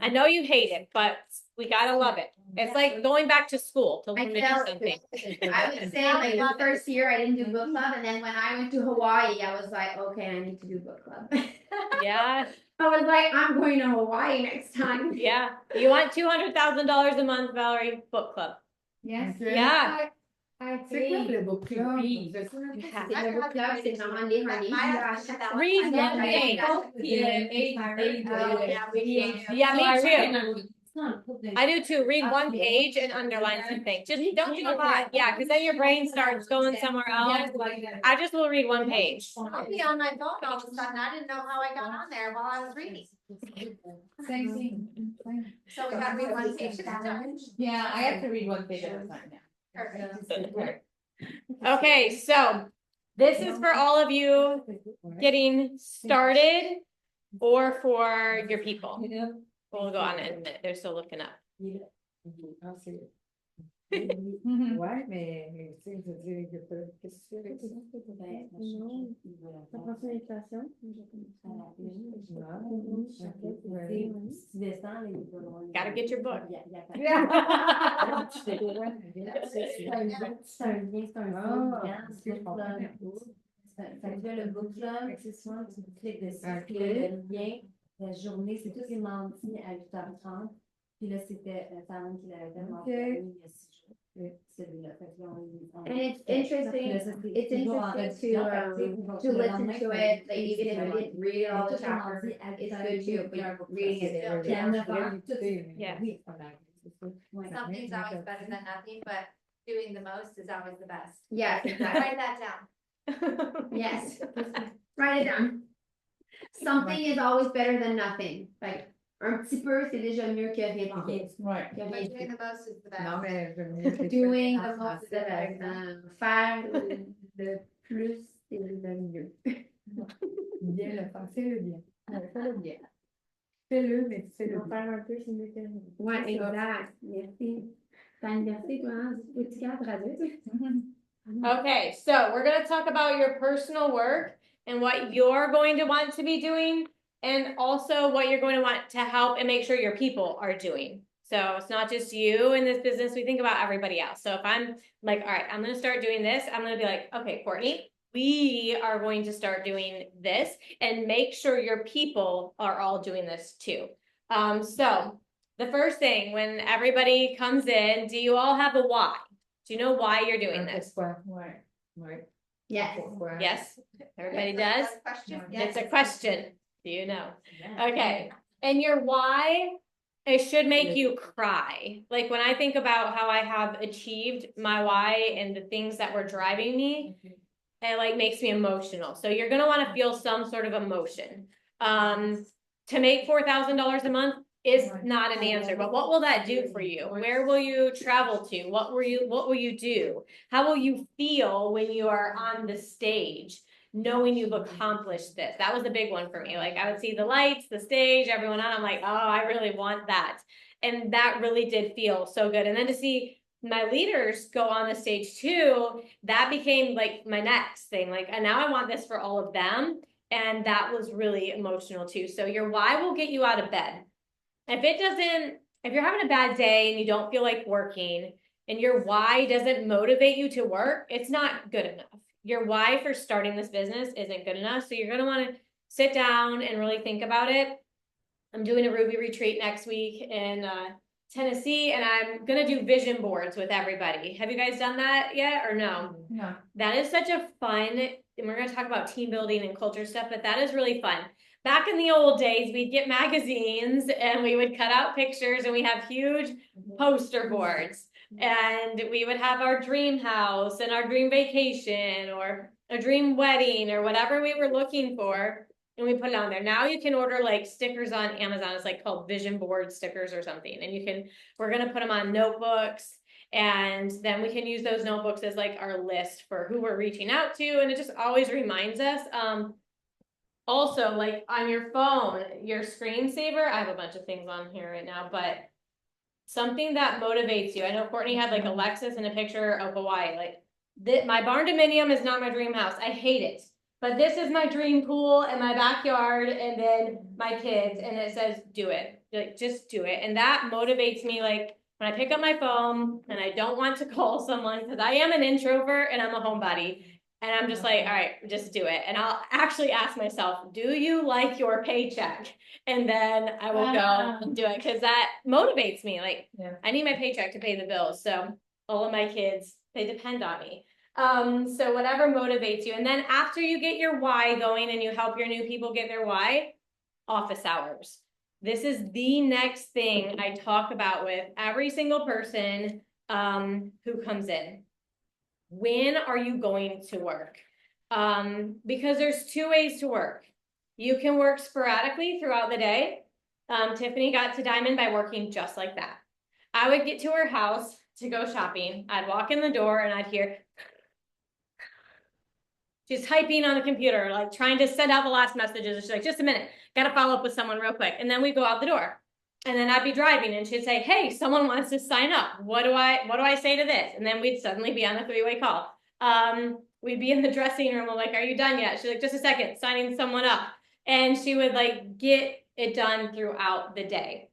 Speaker 2: I know you hate it, but we got to love it. It's like going back to school to learn to do something.
Speaker 1: I would say like the first year I didn't do book club, and then when I went to Hawaii, I was like, okay, I need to do book club.
Speaker 2: Yeah.
Speaker 1: I was like, I'm going to Hawaii next time.
Speaker 2: Yeah. You want $200,000 a month, Valerie? Book club.
Speaker 3: Yes.
Speaker 2: Yeah.
Speaker 5: C'est quoi le book club?
Speaker 3: Oui.
Speaker 5: Je sais même pas.
Speaker 1: C'est le book club, c'est vraiment les running.
Speaker 2: Read one page. Yeah, me too. I do too. Read one page and underline something. Just don't do a lot. Yeah, because then your brain starts going somewhere else. I just will read one page.
Speaker 7: I'll be on my phone all of a sudden. I didn't know how I got on there while I was reading.
Speaker 3: Same thing.
Speaker 7: So we gotta read one page at a time.
Speaker 3: Yeah, I have to read one page at a time now.
Speaker 7: Perfect.
Speaker 2: Okay, so this is for all of you getting started or for your people. We'll go on in a minute. They're still looking up.
Speaker 5: Ah, c'est... Ouais, mais tu sais, je veux dire, qu'est-ce que tu fais avec ça?
Speaker 8: Non, ça prend son inflation.
Speaker 2: Gotta get your book.
Speaker 4: C'est un lien, c'est un fait que là, le book club, c'est souvent, tu cliques dessus, puis le lien, la journée, c'est tous les mardis à 8h30. Puis là, c'était Fallon qui l'avait fait il y a 6 jours. Celui-là. Fait que là,
Speaker 1: And it's interesting. It's interesting to listen to it. Like even if you didn't read all the chapters, it's good too. But reading it,
Speaker 2: Yeah.
Speaker 7: Something's always better than nothing, but doing the most is always the best.
Speaker 1: yes, exactly.
Speaker 7: Write that down.
Speaker 1: Yes, write it down. Something is always better than nothing. Like un petit peu, c'est déjà mieux que rien du tout.
Speaker 3: Ouais.
Speaker 1: Que rien
Speaker 7: But
Speaker 1: du
Speaker 7: doing the most is the best.
Speaker 5: Non, mais je veux mieux
Speaker 1: Doing the most is the best. Faire le plus, c'est le mieux.
Speaker 5: Bien le faire, fais-le bien. Fais-le bien. Fais-le, mais fais-le bien.
Speaker 8: Faire un peu, c'est mieux que rien.
Speaker 1: Ouais, exact. Merci. T'as une université, toi, hein? Tu gardes traduire.
Speaker 2: Okay, so we're going to talk about your personal work and what you're going to want to be doing, and also what you're going to want to help and make sure your people are doing. So it's not just you in this business, we think about everybody else. So if I'm like, all right, I'm going to start doing this, I'm going to be like, okay, Courtney, we are going to start doing this, and make sure your people are all doing this too. So the first thing, when everybody comes in, do you all have a why? Do you know why you're doing this?
Speaker 5: Pourquoi? Ouais. Ouais.
Speaker 1: Yes.
Speaker 5: Pourquoi?
Speaker 2: Yes, everybody does.
Speaker 7: Question?
Speaker 2: It's a question. Do you know? Okay. And your why, it should make you cry. Like when I think about how I have achieved my why and the things that were driving me, it like makes me emotional. So you're gonna want to feel some sort of emotion. To make $4,000 a month is not an answer, but what will that do for you? Where will you travel to? What will you do? How will you feel when you are on the stage, knowing you've accomplished this? That was a big one for me. Like I would see the lights, the stage, everyone on, I'm like, oh, I really want that. And that really did feel so good. And then to see my leaders go on the stage too, that became like my next thing. Like, and now I want this for all of them. And that was really emotional too. So your why will get you out of bed. If you're having a bad day and you don't feel like working and your why doesn't motivate you to work, it's not good enough. Your why for starting this business isn't good enough. So you're going to want to sit down and really think about it. I'm doing a Ruby retreat next week in Tennessee, and I'm going to do vision boards with everybody. Have you guys done that yet or no?
Speaker 3: No.
Speaker 2: That is such a fun, and we're going to talk about team building and culture stuff, but that is really fun. Back in the old days, we'd get magazines and we would cut out pictures, and we have huge poster boards, and we would have our dream house and our dream vacation or a dream wedding or whatever we were looking for. And we put it on there. Now you can order like stickers on Amazon. It's like called vision board stickers or something. And we're going to put them on notebooks, and then we can use those notebooks as like our list for who we're reaching out to. And it just always reminds us. Also, like on your phone, your screensaver, I have a bunch of things on here right now, but something that motivates you. I know Courtney had like Alexis and a picture of Hawaii. Like my barn dominium is not my dream house. I hate it. But this is my dream pool and my backyard and then my kids, and it says do it. Like just do it. And that motivates me. Like when I pick up my phone and I don't want to call someone because I am an introvert and I'm a homebody. And I'm just like, all right, just do it. And I'll actually ask myself, do you like your paycheck? And then I will go and do it, because that motivates me. Like I need my paycheck to pay the bills. So all of my kids They depend on me. So whatever motivates you. And then after you get your why going and you help your new people get their why, office hours. This is the next thing I talk about with every single person who comes in. When are you going to work? Because there's two ways to work. You can work sporadically throughout the day. Tiffany got to Diamond by working just like that. I would get to her house to go shopping. I'd walk in the door and I'd hear she's typing on the computer, like trying to send out the last messages. She's like, just a minute, gotta follow up with someone real quick. And then we go out the door. And then I'd be driving and she'd say, hey, someone wants to sign up. What do I say to this? And then we'd suddenly be on a three-way call. We'd be in the dressing room. I'm like, are you done yet? She's like, just a second, signing someone up. And she would like get it done throughout the day.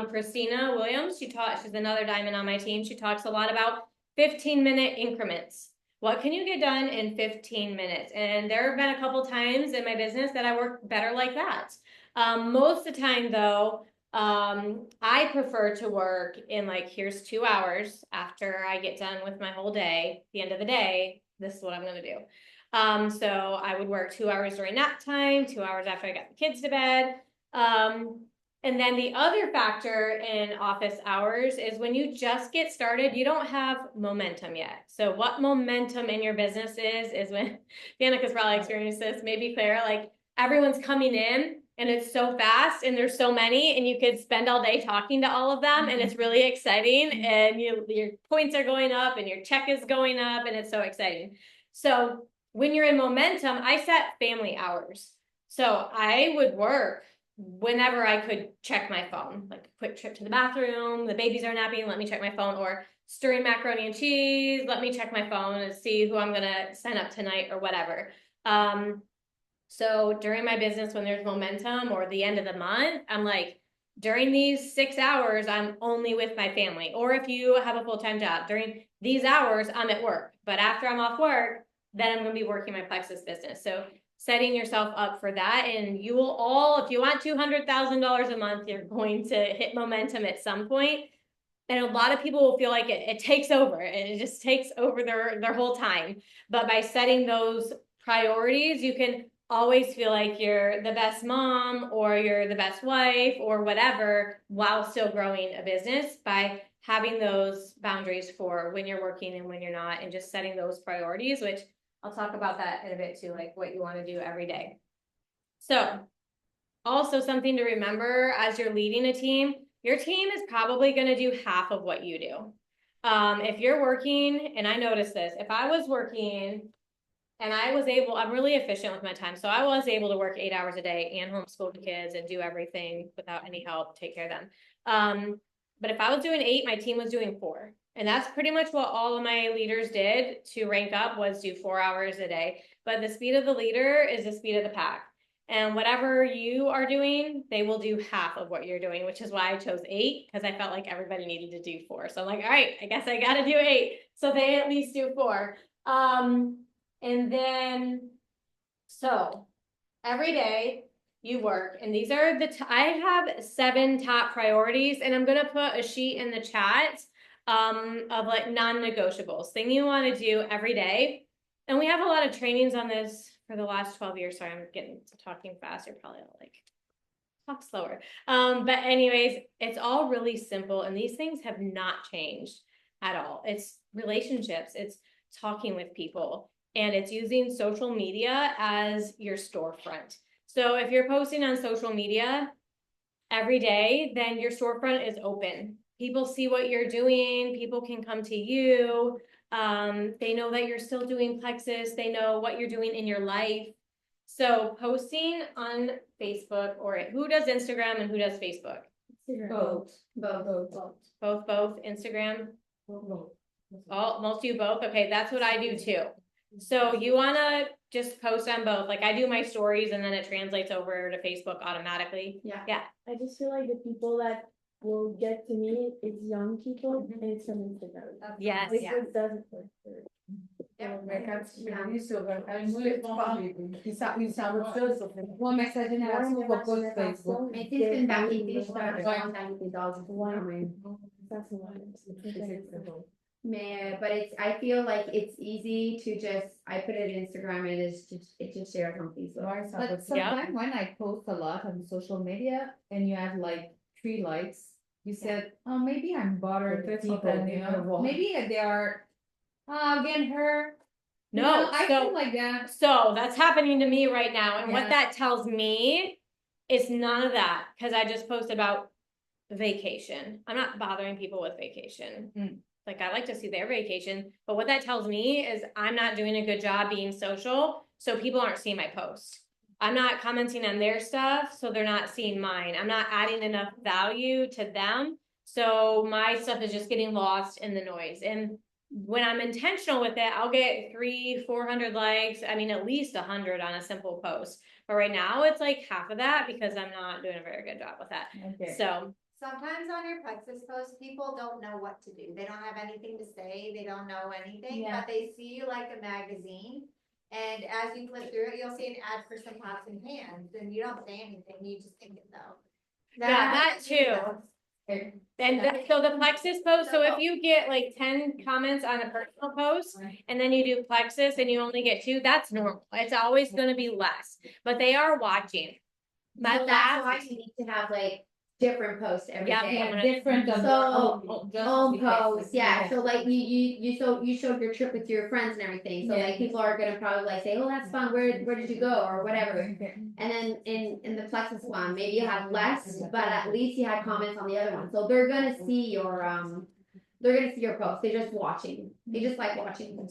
Speaker 2: Christina Williams, she's another diamond on my team. She talks a lot about 15-minute increments. What can you get done in 15 minutes? And there have been a couple times in my business that I work better like that. Most of the time though, I prefer to work in like, here's 2 hours after I get done with my whole day. At the end of the day, this is what I'm going to do. So I would work 2 hours during nap time, 2 hours after I got the kids to bed. And then the other factor in office hours is when you just get started, you don't have momentum yet. So what momentum in your business is when, Danica's probably experienced this, maybe Claire, like everyone's coming in and it's so fast and there's so many and you could spend all day talking to all of them and it's really exciting and your points are going up and your check is going up and it's so exciting. So when you're in momentum, I set family hours. So I would work whenever I could check my phone, like a quick trip to the bathroom, the babies are napping, let me check my phone, or stirring macaroni and cheese, let me check my phone and see who I'm gonna sign up tonight or whatever. So during my business, when there's momentum or the end of the month, I'm like, during these 6 hours, I'm only with my family. Or if you have a full-time job, during these hours, I'm at work. But after I'm off work, then I'm gonna be working my Plexus business. So setting yourself up for that, and you will all, if you want $200,000 a month, you're going to hit momentum at some point. And a lot of people will feel like it takes over. It just takes over their whole time. But by setting those priorities, you can always feel like you're the best mom or you're the best wife or whatever while still growing a business by having those boundaries for when you're working and when you're not, and just setting those priorities, which I'll talk about that in a bit too, like what you want to do every day. So also something to remember as you're leading a team, your team is probably going to do half of what you do. If you're working, and I noticed this, if I was working and I was able, I'm really efficient with my time. So I was able to work 8 hours a day and homeschool the kids and do everything without any help, take care of them. But if I was doing 8, my team was doing 4. And that's pretty much what all of my leaders did to rank up, was do 4 hours a day. But the speed of the leader is the speed of the pack. And whatever you are doing, they will do half of what you're doing, which is why I chose 8, because I felt like everybody needed to do 4. So I'm like, all right, I guess I got to do 8. So they at least do 4. And then, so every day you work, and these are I have 7 top priorities, and I'm going to put a sheet in the chat of like non-negotiables, thing you want to do every day. And we have a lot of trainings on this for the last 12 years. Sorry, I'm getting to talking fast. You're probably all like, talk slower. But anyways, it's all really simple, and these things have not changed at all. It's relationships, it's talking with people, and it's using social media as your storefront. So if you're posting on social media every day, then your storefront is open. People see what you're doing. People can come to you. They know that you're still doing Plexus. They know what you're doing in your life. So posting on Facebook, or who does Instagram and who does Facebook?
Speaker 3: Both.
Speaker 2: Instagram. Oh, most of you both. Okay, that's what I do too. So you want to just post on both. Like I do my stories and then it translates over to Facebook automatically. Yeah.
Speaker 8: I just feel like the people that will get to me is young people, and it's from Instagram.
Speaker 2: Yes.
Speaker 8: Facebook doesn't work for
Speaker 5: Mais quand tu publies sur ils s'en vont ça sur Facebook. Moi, mais sa génération va pas sur Facebook.
Speaker 1: Mais tu sais, c'est une variété, je te rejoins avec les dogs.
Speaker 8: Ouais. Ça, c'est vrai.
Speaker 5: C'est bon.
Speaker 1: but I feel like it's easy to just, I put it in Instagram and it just shares on Facebook.
Speaker 5: Ouais, ça
Speaker 3: But
Speaker 5: va-
Speaker 3: sometimes when I post a lot on social media and you have like 3 likes, you said, oh, maybe I'm bothered
Speaker 5: Peut-être
Speaker 3: people,
Speaker 5: spontané,
Speaker 3: you
Speaker 5: on va
Speaker 3: know?
Speaker 5: voir.
Speaker 3: Maybe they are, again, her. You
Speaker 2: No,
Speaker 3: know, I
Speaker 2: so-
Speaker 3: feel like that.
Speaker 2: So that's happening to me right now. And what
Speaker 3: Yeah.
Speaker 2: that tells me is none of that, because I just posted about vacation. I'm not bothering people with vacation.
Speaker 3: Mm.
Speaker 2: Like, I like to see their vacation, but what that tells me is I'm not doing a good job being social, so people aren't seeing my post. I'm not commenting on their stuff, so they're not seeing mine. I'm not adding enough value to them, so my stuff is just getting lost in the noise. And when I'm intentional with it, I'll get 300-400 likes. I mean, at least 100 on a simple post. But right now, it's like half of that because I'm not doing a very good job with that.
Speaker 3: Okay.
Speaker 2: So
Speaker 7: Sometimes on your Plexus post, people don't know what to do. They don't have anything to say. They don't know anything,
Speaker 3: Yeah.
Speaker 7: but they see you like a magazine. And as you flip through it, you'll see an ad for some pots and pans, and you don't say anything. You just think it though.
Speaker 2: that too. So the Plexus post, so if you get like 10 comments on a personal post and then you do Plexus and you only get 2, that's normal. It's always gonna be less, but they are watching. My
Speaker 1: So that's why
Speaker 2: last,
Speaker 1: you need to have like different posts every
Speaker 2: Yeah,
Speaker 1: day.
Speaker 3: Yeah, different of
Speaker 1: So,
Speaker 3: just
Speaker 1: Own
Speaker 3: because-
Speaker 1: posts, yeah, so like you showed your trip with your friends and everything, so
Speaker 3: Yeah.
Speaker 1: like people are gonna probably like say, oh, that's fun, where did you go, or whatever.
Speaker 3: Okay.
Speaker 1: And then in the Plexus one, maybe you have less, but at least you had comments on the other one, so they're gonna see your post, they're just watching, they just like watching.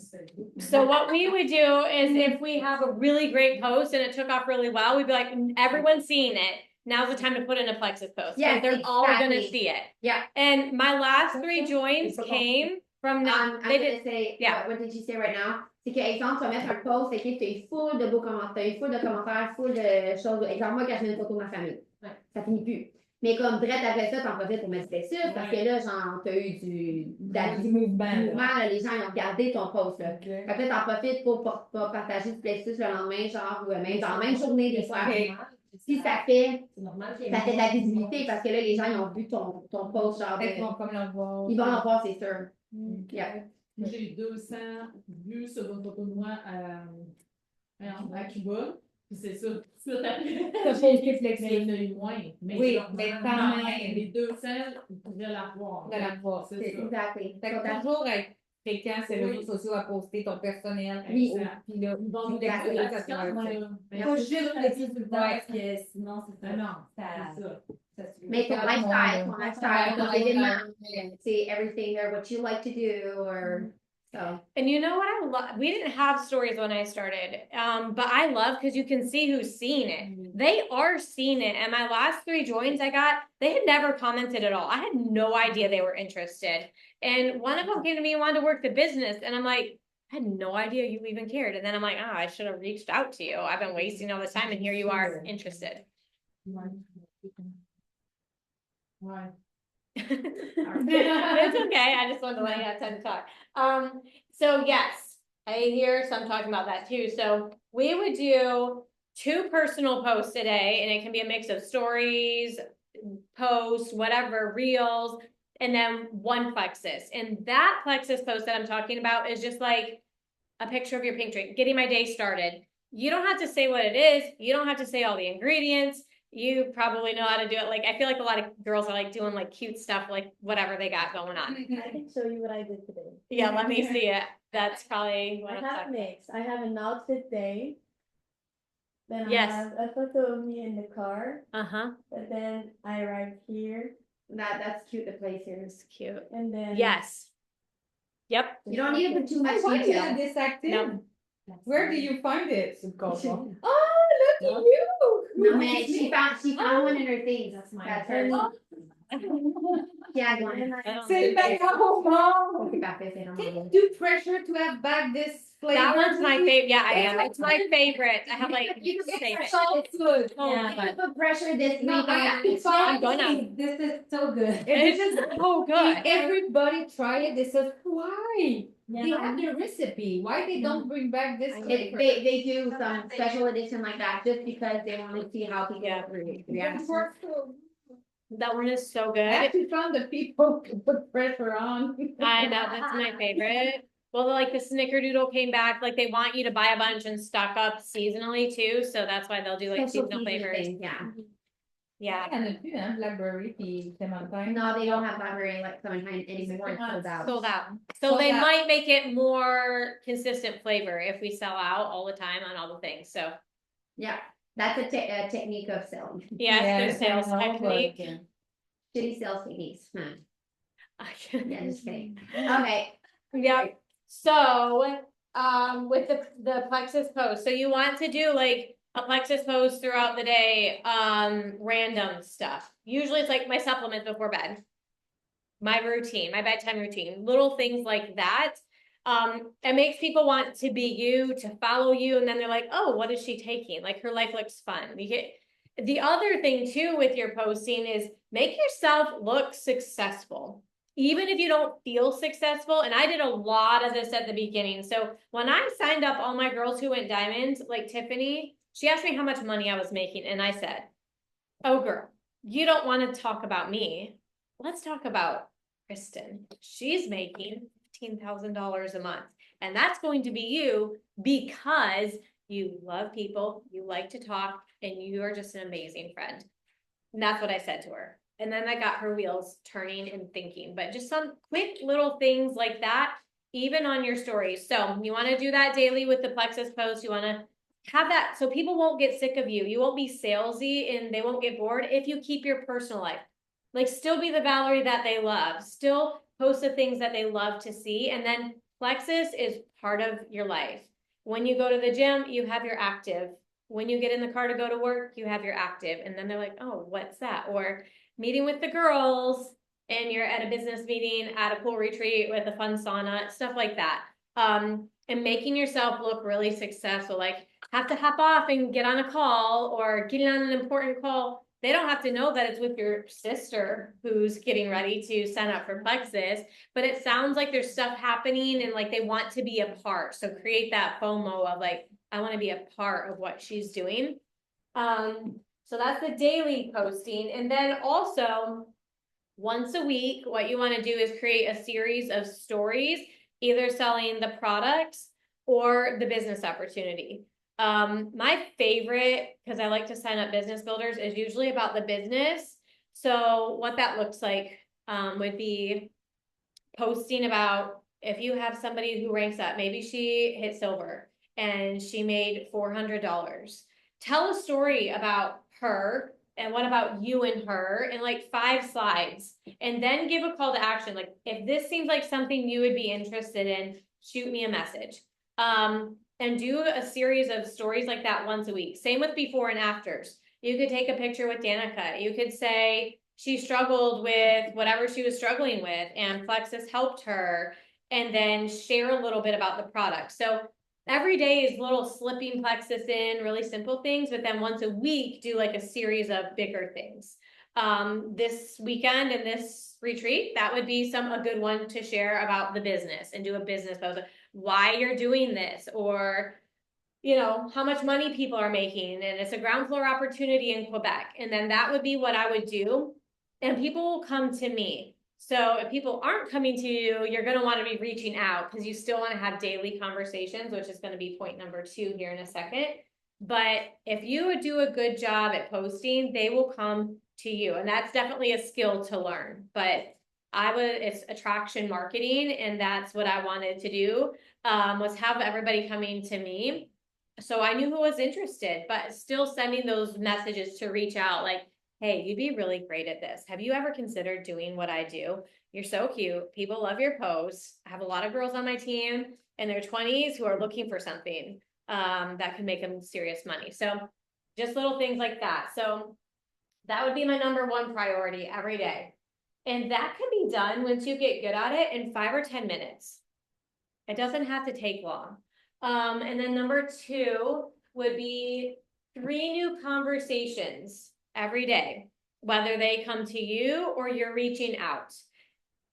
Speaker 2: so what we would do is if we have a really great post and it took off really well, we'd be like, everyone's seeing it. Now's the time to put in a Plexus post.
Speaker 1: Yes,
Speaker 2: They're all gonna
Speaker 1: exactly.
Speaker 2: see it.
Speaker 1: Yeah.
Speaker 2: And my last 3 joins came from not,
Speaker 1: I'm
Speaker 2: they
Speaker 1: gonna
Speaker 2: did,
Speaker 1: say,
Speaker 2: yeah.
Speaker 1: what did you say right now? C'est que, exemple, tu vas mettre un post, et tu as full de beaux commentaires, full de commentaires, full de choses. Exemple, moi, quand je mets une photo de ma famille, ça finit plus. Mais comme direct après ça, t'en profites pour mettre du texte, parce que là, genre, t'as eu du mouvement, là, les gens ils ont regardé ton post, là. Fait que là, t'en profites pour partager du plexus le lendemain, genre, ou même dans la même journée, des fois. Si ça fait de la visibilité, parce que là, les gens, ils ont vu ton post, genre,
Speaker 3: Ils vont comme le voir.
Speaker 1: ils vont le voir, c'est sûr. Yeah.
Speaker 6: J'ai eu 200 vues sur une photo de moi à Cuba. Puis c'est ça, tout de suite après.
Speaker 3: T'as posté
Speaker 6: Mais
Speaker 3: Plexus.
Speaker 6: il y en a eu moins. Mais
Speaker 3: Oui,
Speaker 6: genre,
Speaker 3: mais
Speaker 6: non,
Speaker 3: quand
Speaker 6: non,
Speaker 3: même.
Speaker 6: Les 200, vous pouvez la voir.
Speaker 3: De la voir,
Speaker 6: c'est ça.
Speaker 1: Exactly.
Speaker 3: Fait
Speaker 1: So
Speaker 3: que
Speaker 1: that's-
Speaker 3: toujours être fréquent sur les
Speaker 6: Oui.
Speaker 3: réseaux sociaux à poster ton personnel.
Speaker 1: Oui.
Speaker 3: Puis là,
Speaker 6: Ils vont
Speaker 3: tu
Speaker 6: nous
Speaker 3: l'expliques
Speaker 6: découvrir
Speaker 3: à toi.
Speaker 6: Mais
Speaker 4: Pas
Speaker 6: c'est
Speaker 4: juste
Speaker 6: ça,
Speaker 4: le
Speaker 6: c'est
Speaker 4: petit
Speaker 6: ça.
Speaker 4: tout le temps, parce que sinon, c'est
Speaker 6: Ah
Speaker 4: ça.
Speaker 6: non,
Speaker 4: Ça-
Speaker 6: c'est ça.
Speaker 4: ça se-
Speaker 1: Mais ton
Speaker 3: Tout le
Speaker 1: lifestyle,
Speaker 3: monde.
Speaker 1: ton lifestyle, ton
Speaker 3: Ouais.
Speaker 1: événement, c'est everything there, what you like to do, or so.
Speaker 2: and you know what I love? We didn't have stories when I started, but I love because you can see who's seeing it. They are seeing it. And my last 3 joins I got, they had never commented at all. I had no idea they were interested. And one of them came to me and wanted to work the business. And I'm like, I had no idea you even cared. And then I'm like, oh, I should have reached out to you. I've been wasting all this time and here you are interested.
Speaker 6: Ouais.
Speaker 2: It's okay. I just wanted to let you have time to talk. So yes, I hear some talking about that too. So we would do 2 personal posts a day, and it can be a mix of stories, posts, whatever, reels, and then 1 Plexus. And that Plexus post that I'm talking about is just like a picture of your pink drink, getting my day started. You don't have to say what it is. You don't have to say all the ingredients. You probably know how to do it. Like, I feel like a lot of girls are like doing like cute stuff, like whatever they got going on.
Speaker 8: I can show you what I did today.
Speaker 2: Yeah, let me see it. That's probably what
Speaker 8: I
Speaker 2: I'm
Speaker 8: have a
Speaker 2: talking
Speaker 8: mix. I have an outfit day. Then
Speaker 2: Yes.
Speaker 8: I have a photo of me in the car.
Speaker 2: Uh-huh.
Speaker 8: But then I arrive here.
Speaker 1: That's cute, the place here.
Speaker 2: It's cute.
Speaker 8: And then
Speaker 2: Yes. Yep.
Speaker 1: You don't need to put too
Speaker 3: I
Speaker 1: much
Speaker 3: find
Speaker 1: detail.
Speaker 3: it this active.
Speaker 2: No.
Speaker 3: Where do you find it?
Speaker 5: C'est le contrôle.
Speaker 3: Oh, look at you!
Speaker 1: No, man, she found one in her things.
Speaker 4: That's mine.
Speaker 1: That's her. Yeah, go
Speaker 8: and
Speaker 1: on.
Speaker 2: I don't
Speaker 3: C'est
Speaker 2: think-
Speaker 3: le meilleur moment.
Speaker 1: C'est parfait, c'est vraiment bon.
Speaker 3: Do pressure to have back this flavor.
Speaker 2: That one's my favorite. Yeah, I am.
Speaker 3: It's
Speaker 2: It's my favorite. I have like
Speaker 1: You can
Speaker 2: favorite.
Speaker 3: so good.
Speaker 2: Oh,
Speaker 8: Yeah.
Speaker 2: my God.
Speaker 1: put pressure this
Speaker 3: No,
Speaker 1: week on
Speaker 3: I
Speaker 1: that.
Speaker 2: I'm gonna.
Speaker 4: This is so good.
Speaker 2: It's just so good.
Speaker 3: Everybody try it. They said, why? They
Speaker 4: Yeah.
Speaker 3: have the recipe. Why they don't bring back this flavor?
Speaker 1: They do some special edition like that just because they want to see how people
Speaker 2: Yeah.
Speaker 1: react.
Speaker 2: That one is so
Speaker 3: I
Speaker 2: good.
Speaker 3: actually found the people to put pressure on.
Speaker 2: I know, that's my favorite. Well, like the snickerdoodle came back, like they want you to buy a bunch and stock up seasonally too, so that's why they'll do like
Speaker 1: Special
Speaker 2: seasonal
Speaker 1: season
Speaker 2: flavors.
Speaker 1: things, yeah.
Speaker 2: Yeah,
Speaker 3: Il y en a plus, hein, Blackberry puis Clémentine.
Speaker 1: No, they don't have library like Clementine anymore, it's sold out.
Speaker 2: sold out. So
Speaker 3: Sold
Speaker 2: they
Speaker 3: out.
Speaker 2: might make it more consistent flavor if we sell out all the time on all the things, so.
Speaker 1: Yeah, that's a technique of selling.
Speaker 2: Yeah, it's their
Speaker 3: Yes,
Speaker 2: sales
Speaker 3: I know, but,
Speaker 2: technique.
Speaker 1: Shitty sales techniques, huh? Yeah, just kidding.
Speaker 2: Mm-hmm.
Speaker 1: Okay,
Speaker 2: Yeah, so, with the plexus pose, so you want to do like a plexus pose throughout the day, random stuff. Usually it's like my supplements before bed. My routine, my bedtime routine, little things like that. It makes people want to be you, to follow you, and then they're like, oh, what is she taking? Like her life looks fun. The other thing too with your posting is make yourself look successful. Even if you don't feel successful, and I did a lot of this at the beginning. So when I signed up all my girls who went diamond, like Tiffany, she asked me how much money I was making, and I said, oh girl, you don't want to talk about me. Let's talk about Kristen. She's making $15,000 a month. And that's going to be you because you love people, you like to talk, and you are just an amazing friend. And that's what I said to her. And then I got her wheels turning and thinking, but just some quick little things like that, even on your stories. So you want to do that daily with the plexus post. You want to have that so people won't get sick of you. You won't be salesy and they won't get bored if you keep your personal life. Like still be the Valerie that they love, still post the things that they love to see. And then plexus is part of your life. When you go to the gym, you have your active. When you get in the car to go to work, you have your active. And then they're like, oh, what's that? Or meeting with the girls and you're at a business meeting at a pool retreat with a fun sauna, stuff like that. And making yourself look really successful, like have to hop off and get on a call or getting on an important call. They don't have to know that it's with your sister who's getting ready to sign up for plexus, but it sounds like there's stuff happening and like they want to be a part. So create that FOMO of like, I want to be a part of what she's doing. So that's the daily posting. And then also once a week, what you want to do is create a series of stories, either selling the products or the business opportunity. My favorite, because I like to sign up business builders, is usually about the business. So what that looks like would be posting about if you have somebody who ranks up, maybe she hit silver and she made $400. Tell a story about her and what about you and her in like 5 slides, and then give a call to action. Like if this seems like something you would be interested in, shoot me a message. And do a series of stories like that once a week. Same with before and afters. You could take a picture with Danica. You could say she struggled with whatever she was struggling with and Plexus helped her, and then share a little bit about the product. So every day is little slipping Plexus in, really simple things, but then once a week, do like a series of bigger things. This weekend and this retreat, that would be a good one to share about the business and do a business post, why you're doing this, or you know, how much money people are making, and it's a ground floor opportunity in Quebec. And then that would be what I would do. And people will come to me. So if people aren't coming to you, you're going to want to be reaching out because you still want to have daily conversations, which is going to be point number 2 here in a second. But if you would do a good job at posting, they will come to you. And that's definitely a skill to learn. But it's attraction marketing. And that's what I wanted to do, was have everybody coming to me. So I knew who was interested, but still sending those messages to reach out like, hey, you'd be really great at this. Have you ever considered doing what I do? You're so cute. People love your posts. I have a lot of girls on my team in their 20s who are looking for something that can make them serious money. So just little things like that. So that would be my number 1 priority every day. And that can be done once you get good at it in 5 or 10 minutes. It doesn't have to take long. And then number 2 would be 3 new conversations every day, whether they come to you or you're reaching out.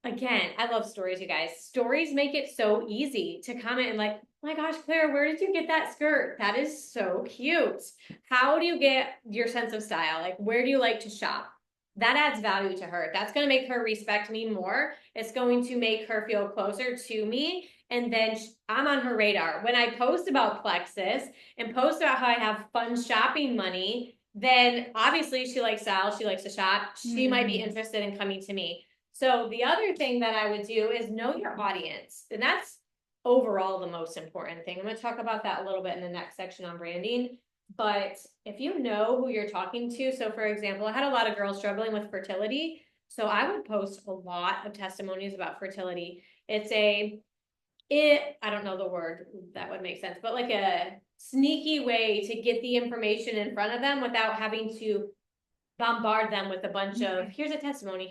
Speaker 2: Again, I love stories, you guys. Stories make it so easy to comment and like, oh my gosh, Claire, where did you get that skirt? That is so cute. How do you get your sense of style? Like, where do you like to shop? that adds value to her. That's going to make her respect me more. It's going to make her feel closer to me. And then I'm on her radar. When I post about Plexus and post about how I have fun shopping money, then obviously she likes style, she likes to shop. She might be interested in coming to me. So the other thing that I would do is know your audience. And that's overall the most important thing. I'm going to talk about that a little bit in the next section on branding. But if you know who you're talking to, so for example, I had a lot of girls struggling with fertility. So I would post a lot of testimonies about fertility. I don't know the word that would make sense, but like a sneaky way to get the information in front of them without having to bombard them with a bunch of, here's a testimony.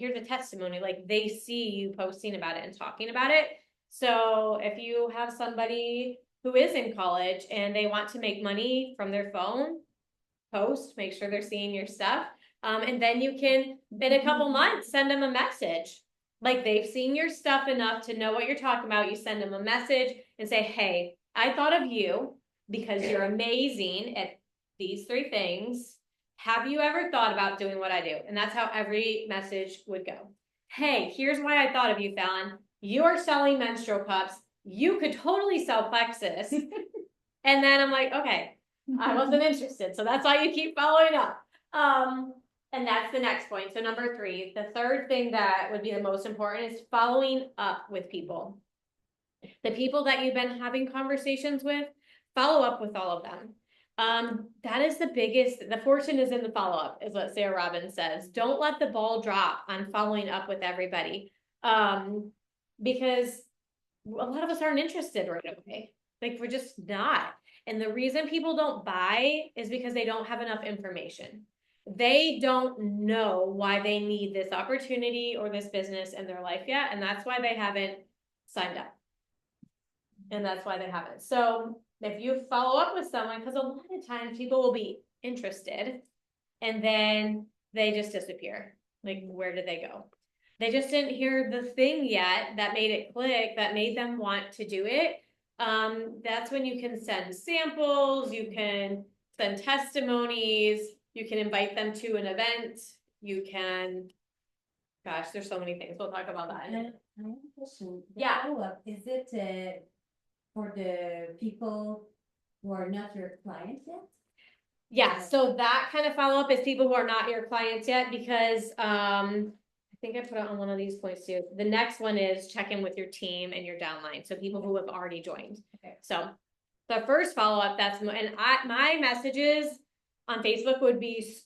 Speaker 2: Like they see you posting about it and talking about it. So if you have somebody who is in college and they want to make money from their phone, post, make sure they're seeing your stuff. And then you can, in a couple months, send them a message. Like they've seen your stuff enough to know what you're talking about. You send them a message and say, hey, I thought of you because you're amazing at these 3 things. Have you ever thought about doing what I do? And that's how every message would go. Hey, here's why I thought of you, Fallon. You're selling menstrual cups. You could totally sell Plexus. And then I'm like, okay, I wasn't interested. So that's why you keep following up. And that's the next point. So number 3, the third thing that would be the most important is following up with people. The people that you've been having conversations with, follow up with all of them. That is the biggest, the fortune is in the follow-up, is what Sarah Robbins says. Don't let the ball drop on following up with everybody. Because a lot of us aren't interested right away. Like we're just not. And the reason people don't buy is because they don't have enough information. They don't know why they need this opportunity or this business in their life yet. And that's why they haven't signed up. And that's why they haven't. So if you follow up with someone, because a lot of times people will be interested and then they just disappear. Like, where did they go? They just didn't hear the thing yet that made it click, that made them want to do it. That's when you can send samples, you can send testimonies, you can invite them to an event, you can, gosh, there's so many things. We'll talk about that.
Speaker 4: I have a question. The
Speaker 2: Yeah.
Speaker 4: follow-up, is it for the people who are not your clients yet?
Speaker 2: Yeah, so that kind of follow-up is people who are not your clients yet, because I think I put it on one of these points too. The next one is check in with your team and your downline, so people who have already joined.
Speaker 4: Okay.
Speaker 2: So the first follow-up, my messages on Facebook would be,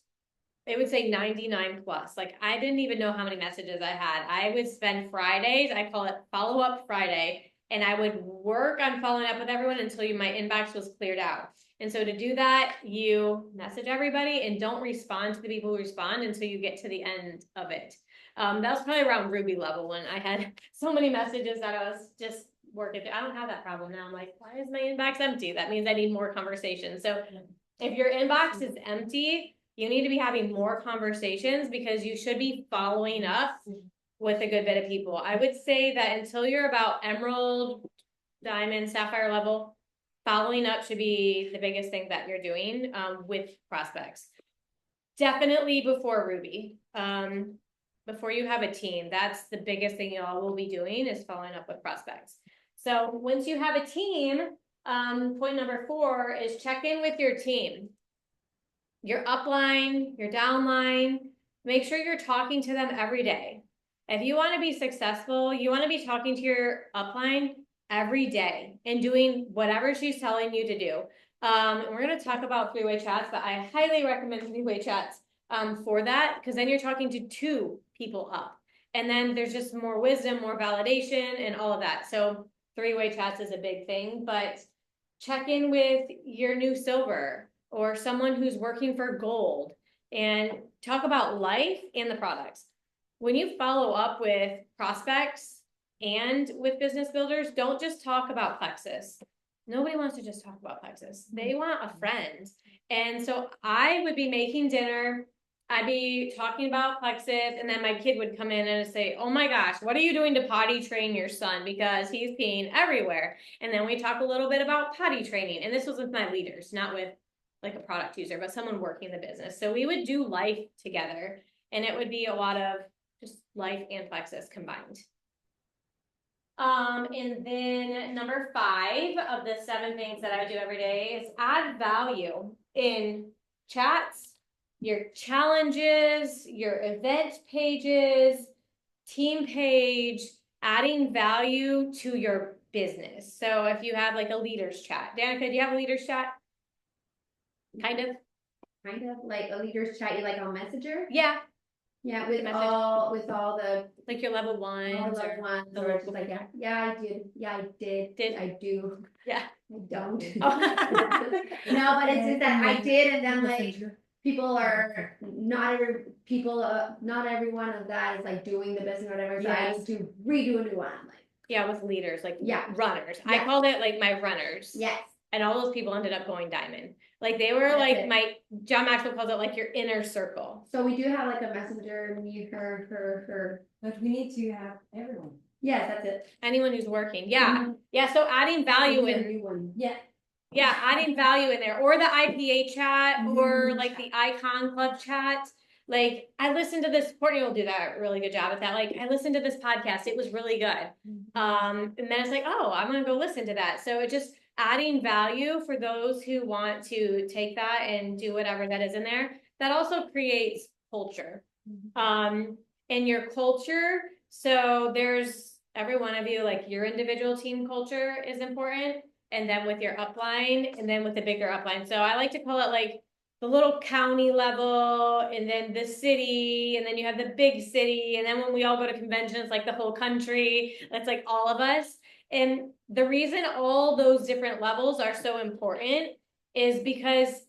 Speaker 2: it would say 99 plus. Like I didn't even know how many messages I had. I would spend Fridays, I call it follow-up Friday, and I would work on following up with everyone until my inbox was cleared out. And so to do that, you message everybody and don't respond to the people who respond until you get to the end of it. That was probably around Ruby level when I had so many messages that I was just working through. I don't have that problem now. I'm like, why is my inbox empty? That means I need more conversations. So if your inbox is empty, you need to be having more conversations because you should be following up with a good bit of people. I would say that until you're about emerald, diamond, sapphire level, following up should be the biggest thing that you're doing with prospects. Definitely before Ruby. Before you have a team, that's the biggest thing y'all will be doing is following up with prospects. So once you have a team, point number 4 is check in with your team. Your upline, your downline, make sure you're talking to them every day. If you want to be successful, you want to be talking to your upline every day and doing whatever she's telling you to do. We're going to talk about 3-way chats, but I highly recommend 3-way chats for that, because then you're talking to 2 people up. And then there's just more wisdom, more validation, and all of that. So 3-way chats is a big thing, but check in with your new silver or someone who's working for gold and talk about life and the products. When you follow up with prospects and with business builders, don't just talk about Plexus. Nobody wants to just talk about Plexus. They want a friend. And so I would be making dinner, I'd be talking about Plexus, and then my kid would come in and say, oh my gosh, what are you doing to potty train your son? Because he's peeing everywhere. And then we talk a little bit about potty training. And this was with my leaders, not with like a product user, but someone working the business. So we would do life together. And it would be a lot of just life and Plexus combined. And then number 5 of the 7 things that I do every day is add value in chats, your challenges, your event pages, team page, adding value to your business. So if you have like a leaders chat, Danica, do you have a leaders chat? Kind of.
Speaker 1: Kind of like a leader's chat, you like on Messenger?
Speaker 2: Yeah,
Speaker 1: Yeah,
Speaker 2: Message.
Speaker 1: with all the
Speaker 2: like your level
Speaker 1: all
Speaker 2: ones
Speaker 1: the
Speaker 2: or
Speaker 1: ones,
Speaker 2: the
Speaker 1: or
Speaker 2: local
Speaker 1: just like, yeah, I did, yeah, I did,
Speaker 2: Did.
Speaker 1: I do,
Speaker 2: yeah.
Speaker 1: I don't.
Speaker 2: Oh.
Speaker 1: No, but it's just that I did, and then like,
Speaker 3: Messenger.
Speaker 1: people are, not everyone of that is like doing the business or whatever, so I
Speaker 2: Yes.
Speaker 1: need to redo a new one, like,
Speaker 2: Yeah, with leaders, like
Speaker 1: Yeah.
Speaker 2: runners. I
Speaker 1: Yeah.
Speaker 2: called it like my runners.
Speaker 1: yes.
Speaker 2: And all those people ended up going diamond. Like they were
Speaker 1: That's
Speaker 2: like
Speaker 1: it.
Speaker 2: John Maxwell calls it like your inner circle.
Speaker 1: So we do have like a messenger, me, her.
Speaker 4: But we need to have everyone.
Speaker 1: Yes, that's it.
Speaker 2: Anyone who's working. Yeah.
Speaker 1: Mhm.
Speaker 2: Yeah. So adding value
Speaker 1: We do a
Speaker 2: in,
Speaker 1: new one.
Speaker 4: Yeah.
Speaker 2: yeah, adding value in there, or the IPA chat, or
Speaker 1: Mhm.
Speaker 2: like the Icon Club chat. Like I listened to this, Courtney will do that really good job at that. Like I listened to this podcast, it was really good. And then it's like, oh, I'm gonna go listen to that. So it just adding value for those who want to take that and do whatever that is in there. That also creates culture. In your culture, so there's every one of you, like your individual team culture is important, and then with your upline, and then with the bigger upline. So I like to call it like the little county level, and then the city, and then you have the big city, and then when we all go to conventions, like the whole country, that's like all of us. And the reason all those different levels are so important is because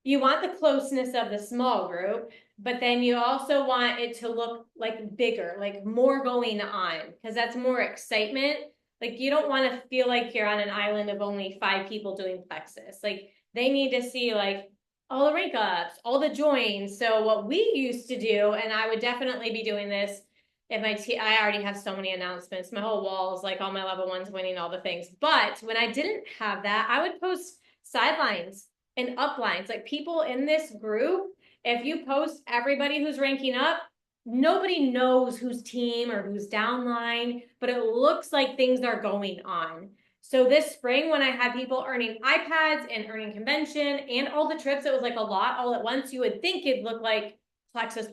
Speaker 2: you want the closeness of the small group, but then you also want it to look like bigger, like more going on, because that's more excitement. Like you don't want to feel like you're on an island of only 5 people doing Plexus. Like they need to see like all the rank ups, all the joins. So what we used to do, and I would definitely be doing this if I already have so many announcements. My whole wall is like all my level 1s winning all the things. But when I didn't have that, I would post sidelines and uplines, like people in this group. If you post everybody who's ranking up, nobody knows whose team or who's downline, but it looks like things are going on. So this spring, when I had people earning iPads and earning convention and all the trips, it was like a lot all at once. You would think it'd look like Plexus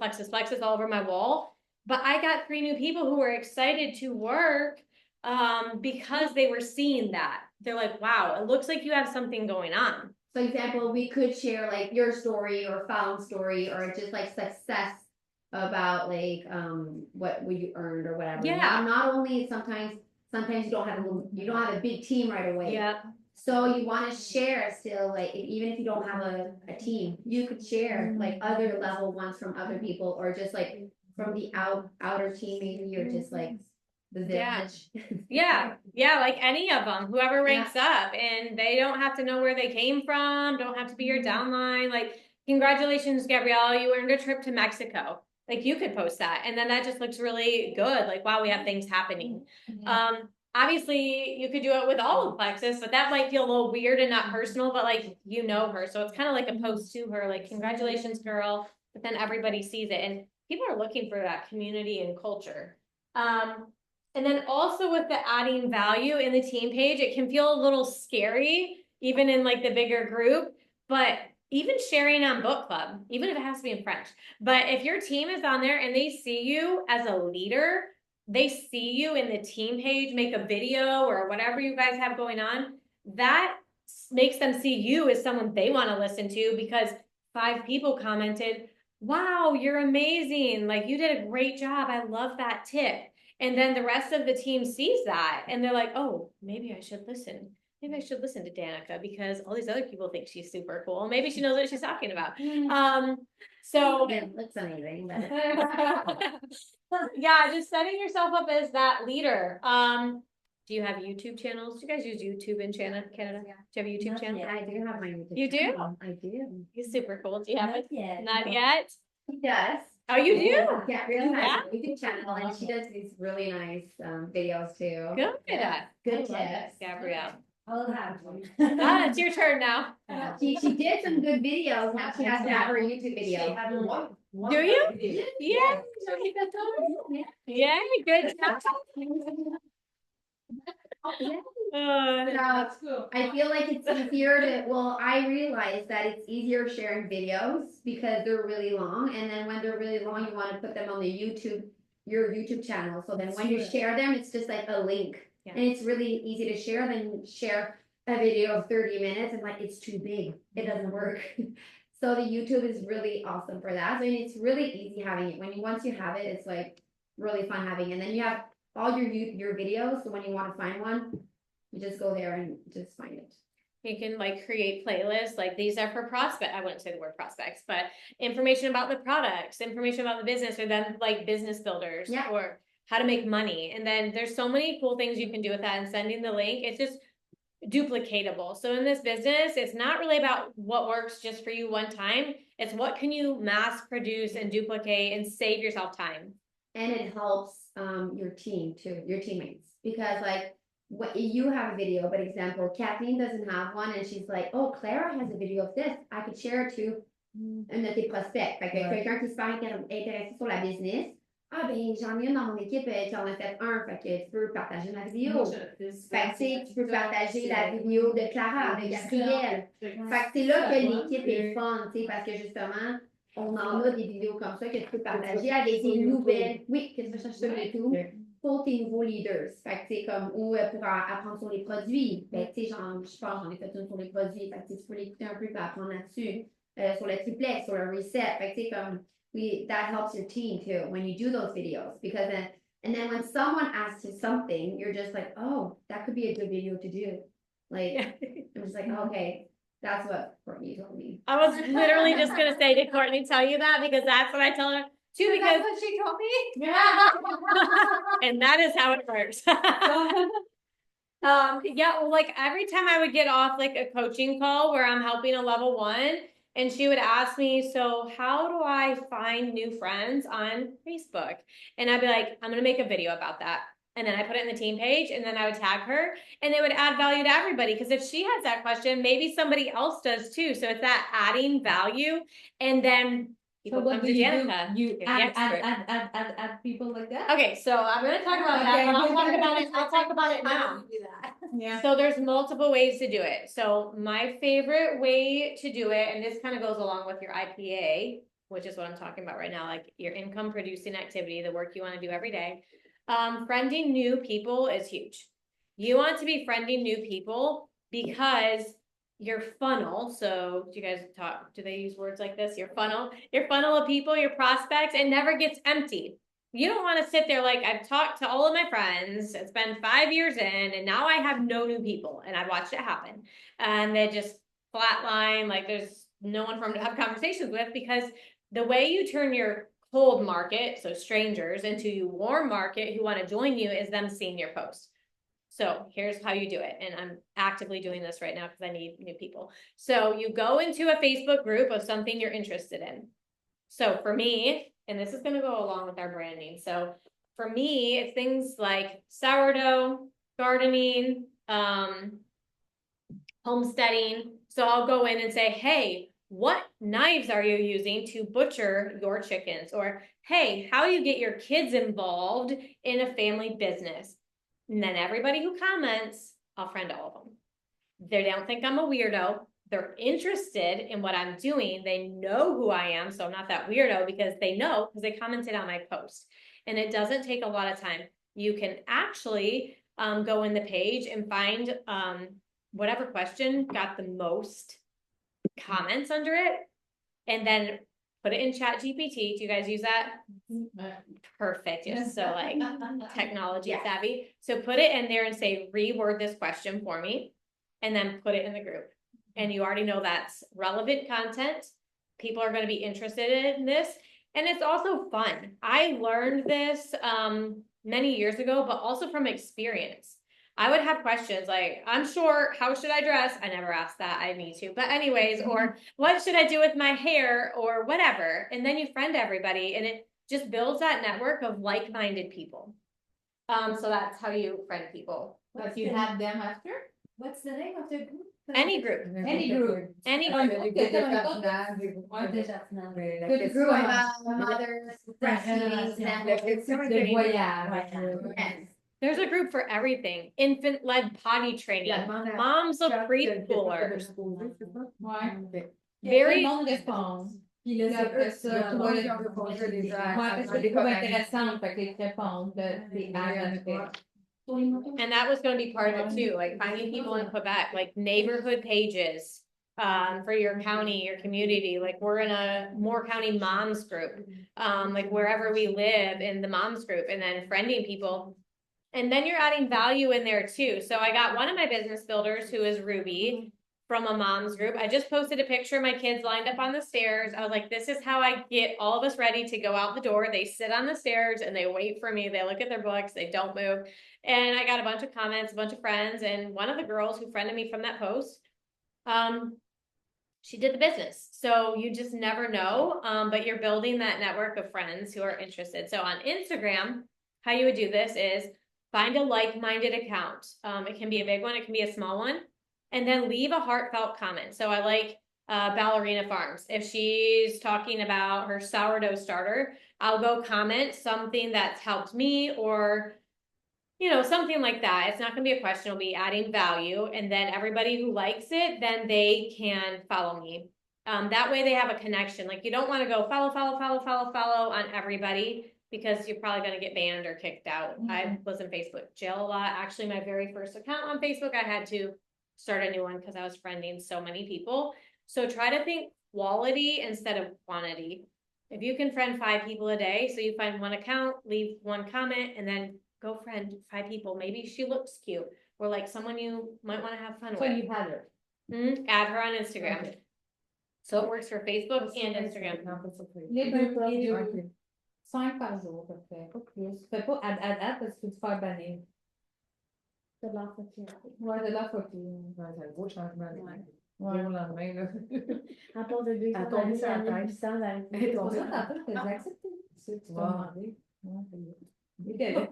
Speaker 2: all over my wall. But I got 3 new people who were excited to work because they were seeing that. They're like, wow, it looks like you have something going on.
Speaker 1: So example, we could share like your story or found story or just like success about like what you earned or whatever.
Speaker 2: Yeah.
Speaker 1: Not only sometimes you don't have a big team right away.
Speaker 2: Yeah.
Speaker 1: So you want to share still, like even if you don't have a team, you could share like other level ones from other people, or just like from the outer team, maybe you're just like the village.
Speaker 2: Yeah, like any of them, whoever ranks up, and they don't have to know where they came from, don't have to be your downline. Like, congratulations, Gabrielle, you earned a trip to Mexico. Like, you could post that, and then that just looks really good. Like, wow, we have things happening. Obviously, you could do it with all of Plexus, but that might feel a little weird and not personal, but like, you know her, so it's kind of like a post to her, like, congratulations, girl, but then everybody sees it, and people are looking for that community and culture. And then also with the adding value in the team page, it can feel a little scary, even in like the bigger group, but even sharing on book club, even if it has to be in French. But if your team is on there and they see you as a leader, they see you in the team page, make a video or whatever you guys have going on, that makes them see you as someone they want to listen to, because 5 people commented, wow, you're amazing. Like, you did a great job. I love that tip. And then the rest of the team sees that and they're like, oh, maybe I should listen. Maybe I should listen to Danica because all these other people think she's super cool. Maybe she knows what she's talking about. So
Speaker 1: It looks amazing. But
Speaker 2: yeah, just setting yourself up as that leader. Do you have YouTube channels? Do you guys use YouTube in Canada? Do you have a YouTube
Speaker 4: Not
Speaker 2: channel?
Speaker 4: yet.
Speaker 1: I do have my YouTube
Speaker 2: You do?
Speaker 1: channel. I do.
Speaker 2: He's super cool. Do you have
Speaker 4: Not
Speaker 2: it?
Speaker 4: yet.
Speaker 2: Not yet?
Speaker 1: He does.
Speaker 2: Oh, you do?
Speaker 1: Yeah, really nice
Speaker 2: Yeah?
Speaker 1: YouTube channel, and she does these really nice videos too.
Speaker 2: Good.
Speaker 1: Yeah. Good
Speaker 2: I love that,
Speaker 1: tips.
Speaker 2: Gabrielle.
Speaker 4: I'll have one.
Speaker 2: It's your turn now.
Speaker 1: She did some good videos. Now she has to have her YouTube video.
Speaker 2: Do you? Yeah. Yeah, good job.
Speaker 1: That's cool. I feel like it's easier to, well, I realize that it's easier sharing videos because they're really long. And then when they're really long, you want to put them on your YouTube channel. So then when you share them, it's just like a link.
Speaker 2: Yeah.
Speaker 1: And it's really easy to share than share a video of 30 minutes and like, it's too big. It doesn't work. So the YouTube is really awesome for that. So it's really easy having it. Once you have it, it's like really fun having it. And then you have all your videos. So when you want to find one, you just go there and just find it.
Speaker 2: You can like create playlists, like these are for prospect. I wouldn't say the word prospects, but information about the products, information about the business, or then like business builders or how to make money. And then there's so many cool things you can do with that, and sending the link, it's just duplicatable. So in this business, it's not really about what works just for you one time. It's what can you mass produce and duplicate and save yourself time.
Speaker 1: And it helps your team too, your teammates, because like what you have a video, but example, Kathleen doesn't have one, and she's like, oh, Clara has a video of this, I could share it to un de tes prospects. Fait que quelqu'un qui se part intéressé sur la business, ah ben j'en ai une dans mon équipe qui en a fait un, fait que tu peux partager ma vidéo. Fait que tu peux partager la vidéo de Clara, de Gabrielle. Fait que c'est là que l'équipe est fun, tu sais, parce que justement, on en a des vidéos comme ça que tu peux partager avec des nouvelles. Oui, que tu peux chercher sur YouTube pour tes nouveaux leaders. Fait que c'est comme, ou pour apprendre sur les produits. Ben, tu sais, je pense, j'en ai fait une sur les produits. Fait que tu peux l'écouter un peu pour apprendre là-dessus. Sur le triplex, sur le reset. Fait que tu sais, comme, that helps your team too when you do those videos. Because then, and then when someone asks you something, you're just like, oh, that could be a good video to do. Like, I'm just like, okay. That's what Courtney told me.
Speaker 2: I was literally just gonna say, did Courtney tell you that? Because that's what I tell her too. Because
Speaker 7: That's what she told me.
Speaker 2: and that is how it works. Yeah, well, like every time I would get off like a coaching call where I'm helping a level 1, and she would ask me, so how do I find new friends on Facebook? And I'd be like, I'm gonna make a video about that. And then I put it in the team page, and then I would tag her, and it would add value to everybody. Because if she has that question, maybe somebody else does too. So it's that adding value. And then people come to Danica.
Speaker 3: You
Speaker 2: the
Speaker 3: add
Speaker 2: expert.
Speaker 3: people like that?
Speaker 2: Okay, so I'm gonna talk about that, but I'll talk about it now.
Speaker 7: Do that.
Speaker 3: Yeah.
Speaker 2: So there's multiple ways to do it. So my favorite way to do it, and this kind of goes along with your IPA, which is what I'm talking about right now, like your income producing activity, the work you want to do every day. Friending new people is huge. You want to be friending new people because your funnel, so do you guys do they use words like this? Your funnel of people, your prospects, it never gets empty. You don't want to sit there like, I've talked to all of my friends, it's been 5 years in, and now I have no new people, and I've watched it happen. And they just flatline, like there's no one for them to have conversations with, because the way you turn your cold market, so strangers, into your warm market who want to join you is them seeing your post. So here's how you do it. And I'm actively doing this right now because I need new people. So you go into a Facebook group of something you're interested in. So for me, and this is going to go along with our branding. So for me, it's things like sourdough, gardening, homesteading. So I'll go in and say, hey, what knives are you using to butcher your chickens? Or, hey, how do you get your kids involved in a family business? And then everybody who comments, I'll friend all of them. They don't think I'm a weirdo. They're interested in what I'm doing. They know who I am. So I'm not that weirdo, because they know, because they commented on my post. And it doesn't take a lot of time. You can actually go in the page and find whatever question got the most comments under it, and then put it in Chat GPT. Do you guys use that? Perfect. Yes. So like technology savvy. So put it in there and say, reword this question for me, and then put it in the group. And you already know that's relevant content. People are going to be interested in this. And it's also fun. I learned this many years ago, but also from experience. I would have questions like, I'm short, how should I dress? I never asked that, I need to. But anyways, or what should I do with my hair, or whatever. And then you friend everybody, and it just builds that network of like-minded people. So that's how you friend people.
Speaker 3: But you have them after?
Speaker 4: What's the name of the group?
Speaker 2: Any group.
Speaker 3: Any group.
Speaker 2: Any
Speaker 3: Ah,
Speaker 2: group.
Speaker 3: mais
Speaker 5: Des
Speaker 3: comme un
Speaker 5: jardinages, des groupes.
Speaker 3: Ouais,
Speaker 4: Des jardinages.
Speaker 5: Mais la
Speaker 3: Good
Speaker 5: question,
Speaker 3: group.
Speaker 1: Mothers, breastfeeding,
Speaker 5: la
Speaker 1: examples.
Speaker 5: question
Speaker 3: De
Speaker 5: était
Speaker 3: voyage.
Speaker 1: Yes.
Speaker 2: There's a group for everything. Infant-led potty training.
Speaker 5: La demande à
Speaker 2: Moms of
Speaker 5: chaque
Speaker 2: preschoolers.
Speaker 5: c'est ça?
Speaker 3: Ouais.
Speaker 2: Very-
Speaker 3: Tout le monde répond.
Speaker 4: Puis là,
Speaker 5: Puis
Speaker 4: c'est
Speaker 5: après
Speaker 4: eux,
Speaker 5: ça,
Speaker 4: tout le
Speaker 5: toi,
Speaker 4: monde
Speaker 5: ils ont répondu déjà
Speaker 3: Ouais, parce que je les trouve intéressantes, fait qu'ils te répondent, c'est
Speaker 2: And that was gonna be part of it too, like finding people in Quebec, like neighborhood pages. For your county, your community, like we're in a Moore County Moms group. Like wherever we live in the moms group and then friending people. And then you're adding value in there too. So I got one of my business builders who is Ruby from a mom's group. I just posted a picture of my kids lined up on the stairs. I was like, this is how I get all of us ready to go out the door. They sit on the stairs and they wait for me. They look at their books, they don't move. And I got a bunch of comments, a bunch of friends, and one of the girls who friended me from that post, she did the business. So you just never know. But you're building that network of friends who are interested. So on Instagram, how you would do this is find a like-minded account. It can be a big one, it can be a small one, and then leave a heartfelt comment. So I like Ballerina Farms. If she's talking about her sourdough starter, I'll go comment something that's helped me or something like that. It's not gonna be a question, it'll be adding value. And then everybody who likes it, then they can follow me. That way they have a connection. Like you don't wanna go follow on everybody because you're probably gonna get banned or kicked out. I was in Facebook jail a lot. Actually, my very first account on Facebook, I had to start a new one because I was friending so many people. So try to think quality instead of quantity. If you can friend 5 people a day, so you find one account, leave one comment, and then go friend 5 people. Maybe she looks cute or like someone you might want to have fun
Speaker 3: So
Speaker 2: with.
Speaker 3: you had her.
Speaker 2: Add her on Instagram.
Speaker 3: Okay.
Speaker 2: So it works for Facebook and Instagram.
Speaker 3: Les deux,
Speaker 5: Ok.
Speaker 3: 5 par jour, à peu près, pas plus. Fais pas add, parce que tu peux te faire bannir.
Speaker 8: De leur côté.
Speaker 3: Ouais, de la photo.
Speaker 5: Ouais, c'est un gros changement.
Speaker 8: Ouais.
Speaker 5: Ouais. Au lendemain, là.
Speaker 8: À part de 200
Speaker 5: Elle a tombé sur la
Speaker 8: à
Speaker 5: tête.
Speaker 8: 800 dans
Speaker 5: Elle est
Speaker 3: C'est pour
Speaker 5: tombée
Speaker 3: ça,
Speaker 5: dans-
Speaker 3: tantôt, j'ai accepté. C'est tu
Speaker 5: Wow.
Speaker 3: m'as demandé. Ouais,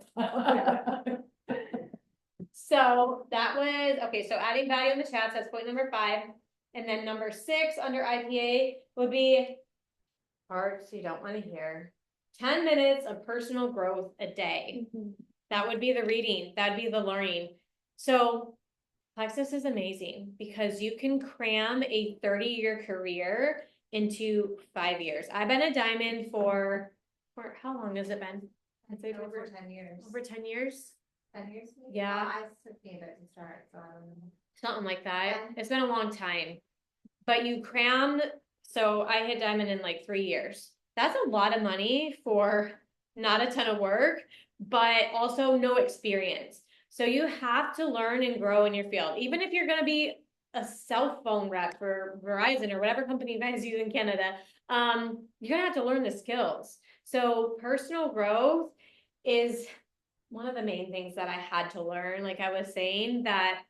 Speaker 2: So that was, okay, so adding value in the chats, that's point number 5. And then number 6 under IPA would be hard, so you don't want to hear. 10 minutes of personal growth a day. That would be the reading, that'd be the learning. So Plexus is amazing because you can cram a 30-year career into 5 years. I've been a diamond for how long has it been? I'd say
Speaker 7: Over 10 years.
Speaker 2: over 10 years.
Speaker 7: 10 years? maybe?
Speaker 2: Yeah.
Speaker 7: Well, I took me a bit to start, so I don't know.
Speaker 2: Something like that.
Speaker 7: Yeah.
Speaker 2: It's been a long time. But you cram, so I hit diamond in like 3 years. That's a lot of money for not a ton of work, but also no experience. So you have to learn and grow in your field. Even if you're going to be a cell phone rep for Verizon or whatever company you guys use in Canada, you're going to have to learn the skills. So personal growth is one of the main things that I had to learn. Like I was saying, that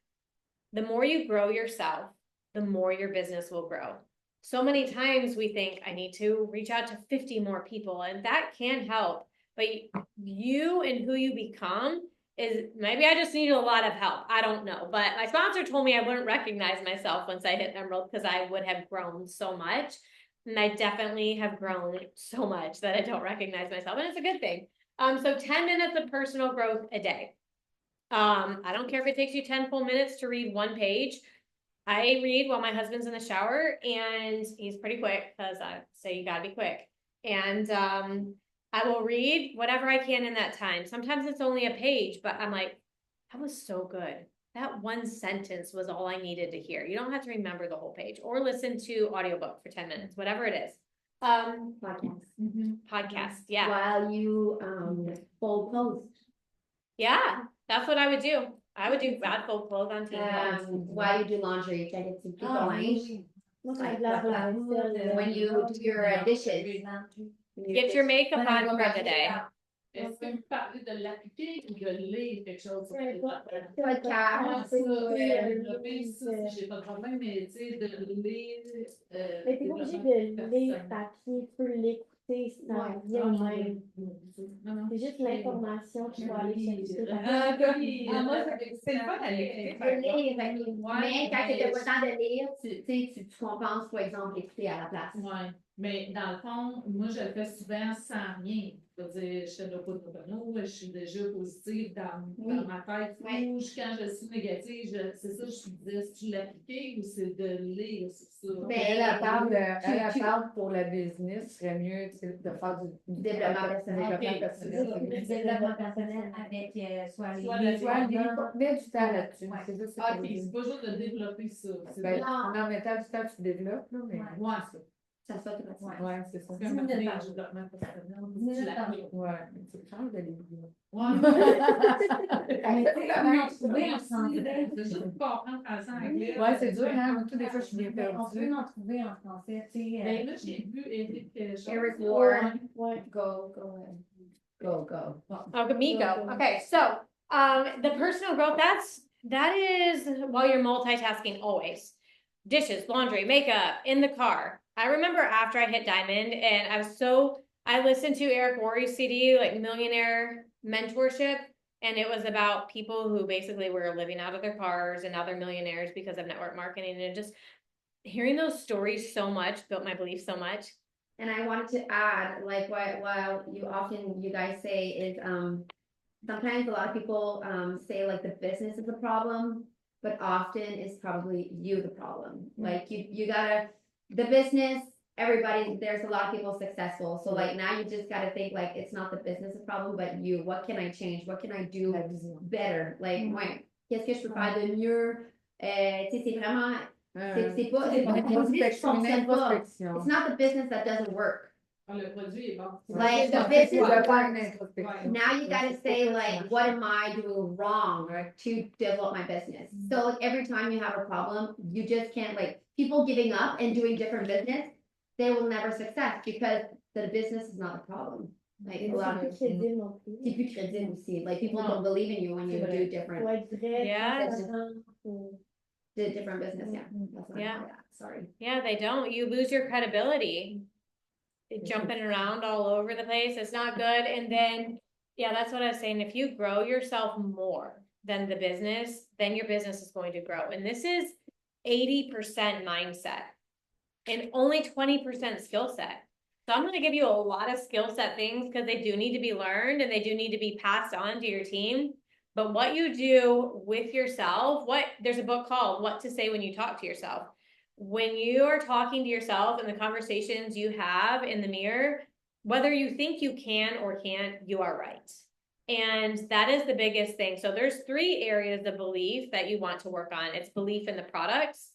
Speaker 2: the more you grow yourself, the more your business will grow. So many times we think I need to reach out to 50 more people, and that can help. But you and who you become is, maybe I just needed a lot of help. I don't know. But my sponsor told me I wouldn't recognize myself once I hit Emerald because I would have grown so much. And I definitely have grown so much that I don't recognize myself. And it's a good thing. So 10 minutes of personal growth a day. I don't care if it takes you 10 full minutes to read one page. I read while my husband's in the shower, and he's pretty quick because I say you gotta be quick. And I will read whatever I can in that time. Sometimes it's only a page, but I'm like, that was so good. That one sentence was all I needed to hear. You don't have to remember the whole page or listen to audiobook for 10 minutes, whatever it is.
Speaker 1: Podcast.
Speaker 2: Podcast, yeah.
Speaker 1: While you fold post.
Speaker 2: Yeah, that's what I would do. I would do bad fold clothes on team.
Speaker 1: While you do laundry, you get some people lined.
Speaker 8: Moi, quand je lave la vaisselle,
Speaker 1: When you do your dishes.
Speaker 2: Get your makeup on for the day.
Speaker 6: Est-ce que vous parlez de l'appliquer ou de lire quelque chose?
Speaker 8: Peu importe.
Speaker 6: Ah, ça,
Speaker 8: Ouais,
Speaker 6: développer ça, si j'ai pas de problème, mais tu sais, de lire.
Speaker 8: Mais t'es pas obligé de lire papier, tu peux l'écouter tu sais, ça
Speaker 6: Ouais.
Speaker 8: vient de même.
Speaker 6: Non, non.
Speaker 8: C'est juste l'information qu'il faut aller chercher.
Speaker 3: Moi, c'est le fun à l'écouter. par
Speaker 1: De lire,
Speaker 3: exemple.
Speaker 1: mais quand tu n'as pas le temps de lire, tu compenses, par exemple, écouter à la place.
Speaker 6: Ouais, mais dans le fond, moi, je le fais souvent sans rien. Je veux dire, je fais de l'auto-prono, je suis déjà positive dans ma tête.
Speaker 1: Oui.
Speaker 6: Ou quand je suis négative, c'est ça, je me disais, est-ce que tu l'appliquer ou c'est de lire, c'est ça?
Speaker 1: Ben,
Speaker 5: Elle parle pour la business, ce serait mieux tu sais, de faire du
Speaker 1: Développement personnel.
Speaker 5: développement
Speaker 6: Ok.
Speaker 5: personnel.
Speaker 4: Le développement personnel avec soit les
Speaker 6: Soit
Speaker 4: livres,
Speaker 5: Mets du temps là-dessus.
Speaker 4: Ouais.
Speaker 5: C'est juste
Speaker 6: Ok,
Speaker 5: ça.
Speaker 6: c'est pas juste de développer ça. C'est
Speaker 5: Ben,
Speaker 6: de-
Speaker 5: en mettant du temps, tu développes, là, mais.
Speaker 6: Ouais.
Speaker 1: Ça se fait automatiquement.
Speaker 5: Ouais, c'est ça.
Speaker 6: Comme
Speaker 4: 10 minutes
Speaker 6: le
Speaker 4: par jour.
Speaker 6: développement personnel.
Speaker 4: 10 minutes
Speaker 6: Tu
Speaker 4: par
Speaker 6: l'appliques.
Speaker 4: jour.
Speaker 5: Ouais, mais tu changes de livre.
Speaker 6: Ouais.
Speaker 4: Mais tu sais, on a trouvé en français.
Speaker 6: Je suis pas apprendre français anglais.
Speaker 5: Ouais, c'est dur, hein? Moi, tout des fois, je suis bien
Speaker 4: Mais on peut
Speaker 5: perdue.
Speaker 4: en trouver en français, tu sais.
Speaker 6: Ben là, j'ai vu Eric.
Speaker 1: Eric Ward.
Speaker 8: Ouais.
Speaker 1: Go ahead. Go.
Speaker 2: Okay, me go. Okay, so the personal growth, that is while you're multitasking always. Dishes, laundry, makeup, in the car. I remember after I hit Diamond and I listened to Eric Worre's CD, like Millionaire Mentorship, and it was about people who basically were living out of their cars and now they're millionaires because of network marketing, and just hearing those stories so much built my belief so much.
Speaker 1: And I wanted to add, like, while you guys say is, sometimes a lot of people, say like the business is the problem, but often it's probably you the problem. Like you gotta, the business, there's a lot of people successful. So like now you just gotta think like, it's not the business problem, but you, what can I change? What can I do better? Like, ouais, qu'est-ce que je peux faire de mieux? Tu sais, c'est vraiment, c'est pas le business qui fonctionne pas. It's not the business that doesn't work.
Speaker 6: Le produit est bon.
Speaker 1: Like the business
Speaker 5: Now
Speaker 1: Now you gotta say like, what am I doing wrong to develop my business? So like every time you have a problem, you just can't like, people giving up and doing different business, they will never success because the business is not the problem. Like a lot of,
Speaker 8: C'est plus crédible non plus.
Speaker 1: c'est plus crédible aussi. Like people don't believe in you when you do different,
Speaker 8: Faut être vrai,
Speaker 2: Yeah.
Speaker 8: transparent, faut-
Speaker 1: different business, yeah. That's what I'm
Speaker 2: Yeah.
Speaker 1: at, sorry.
Speaker 2: Yeah, they don't. You lose your credibility. Jumping around all over the place, it's not good. And then, yeah, that's what I was saying. If you grow yourself more than the business, then your business is going to grow. And this is 80% mindset and only 20% skill set. So I'm going to give you a lot of skill set things because they do need to be learned and they do need to be passed on to your team. But what you do with yourself, there's a book called What to Say When You Talk to Yourself. When you are talking to yourself and the conversations you have in the mirror, whether you think you can or can't, you are right. And that is the biggest thing. So there's 3 areas of belief that you want to work on. It's belief in the products,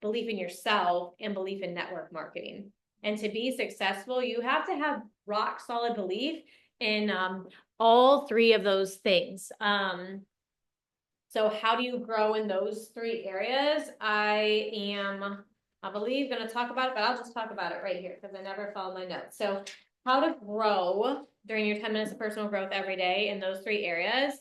Speaker 2: belief in yourself, and belief in network marketing. And to be successful, you have to have rock solid belief in all 3 of those things. So how do you grow in those 3 areas? I believe going to talk about it, but I'll just talk about it right here because I never followed my notes. So how to grow during your 10 minutes of personal growth every day in those 3 areas.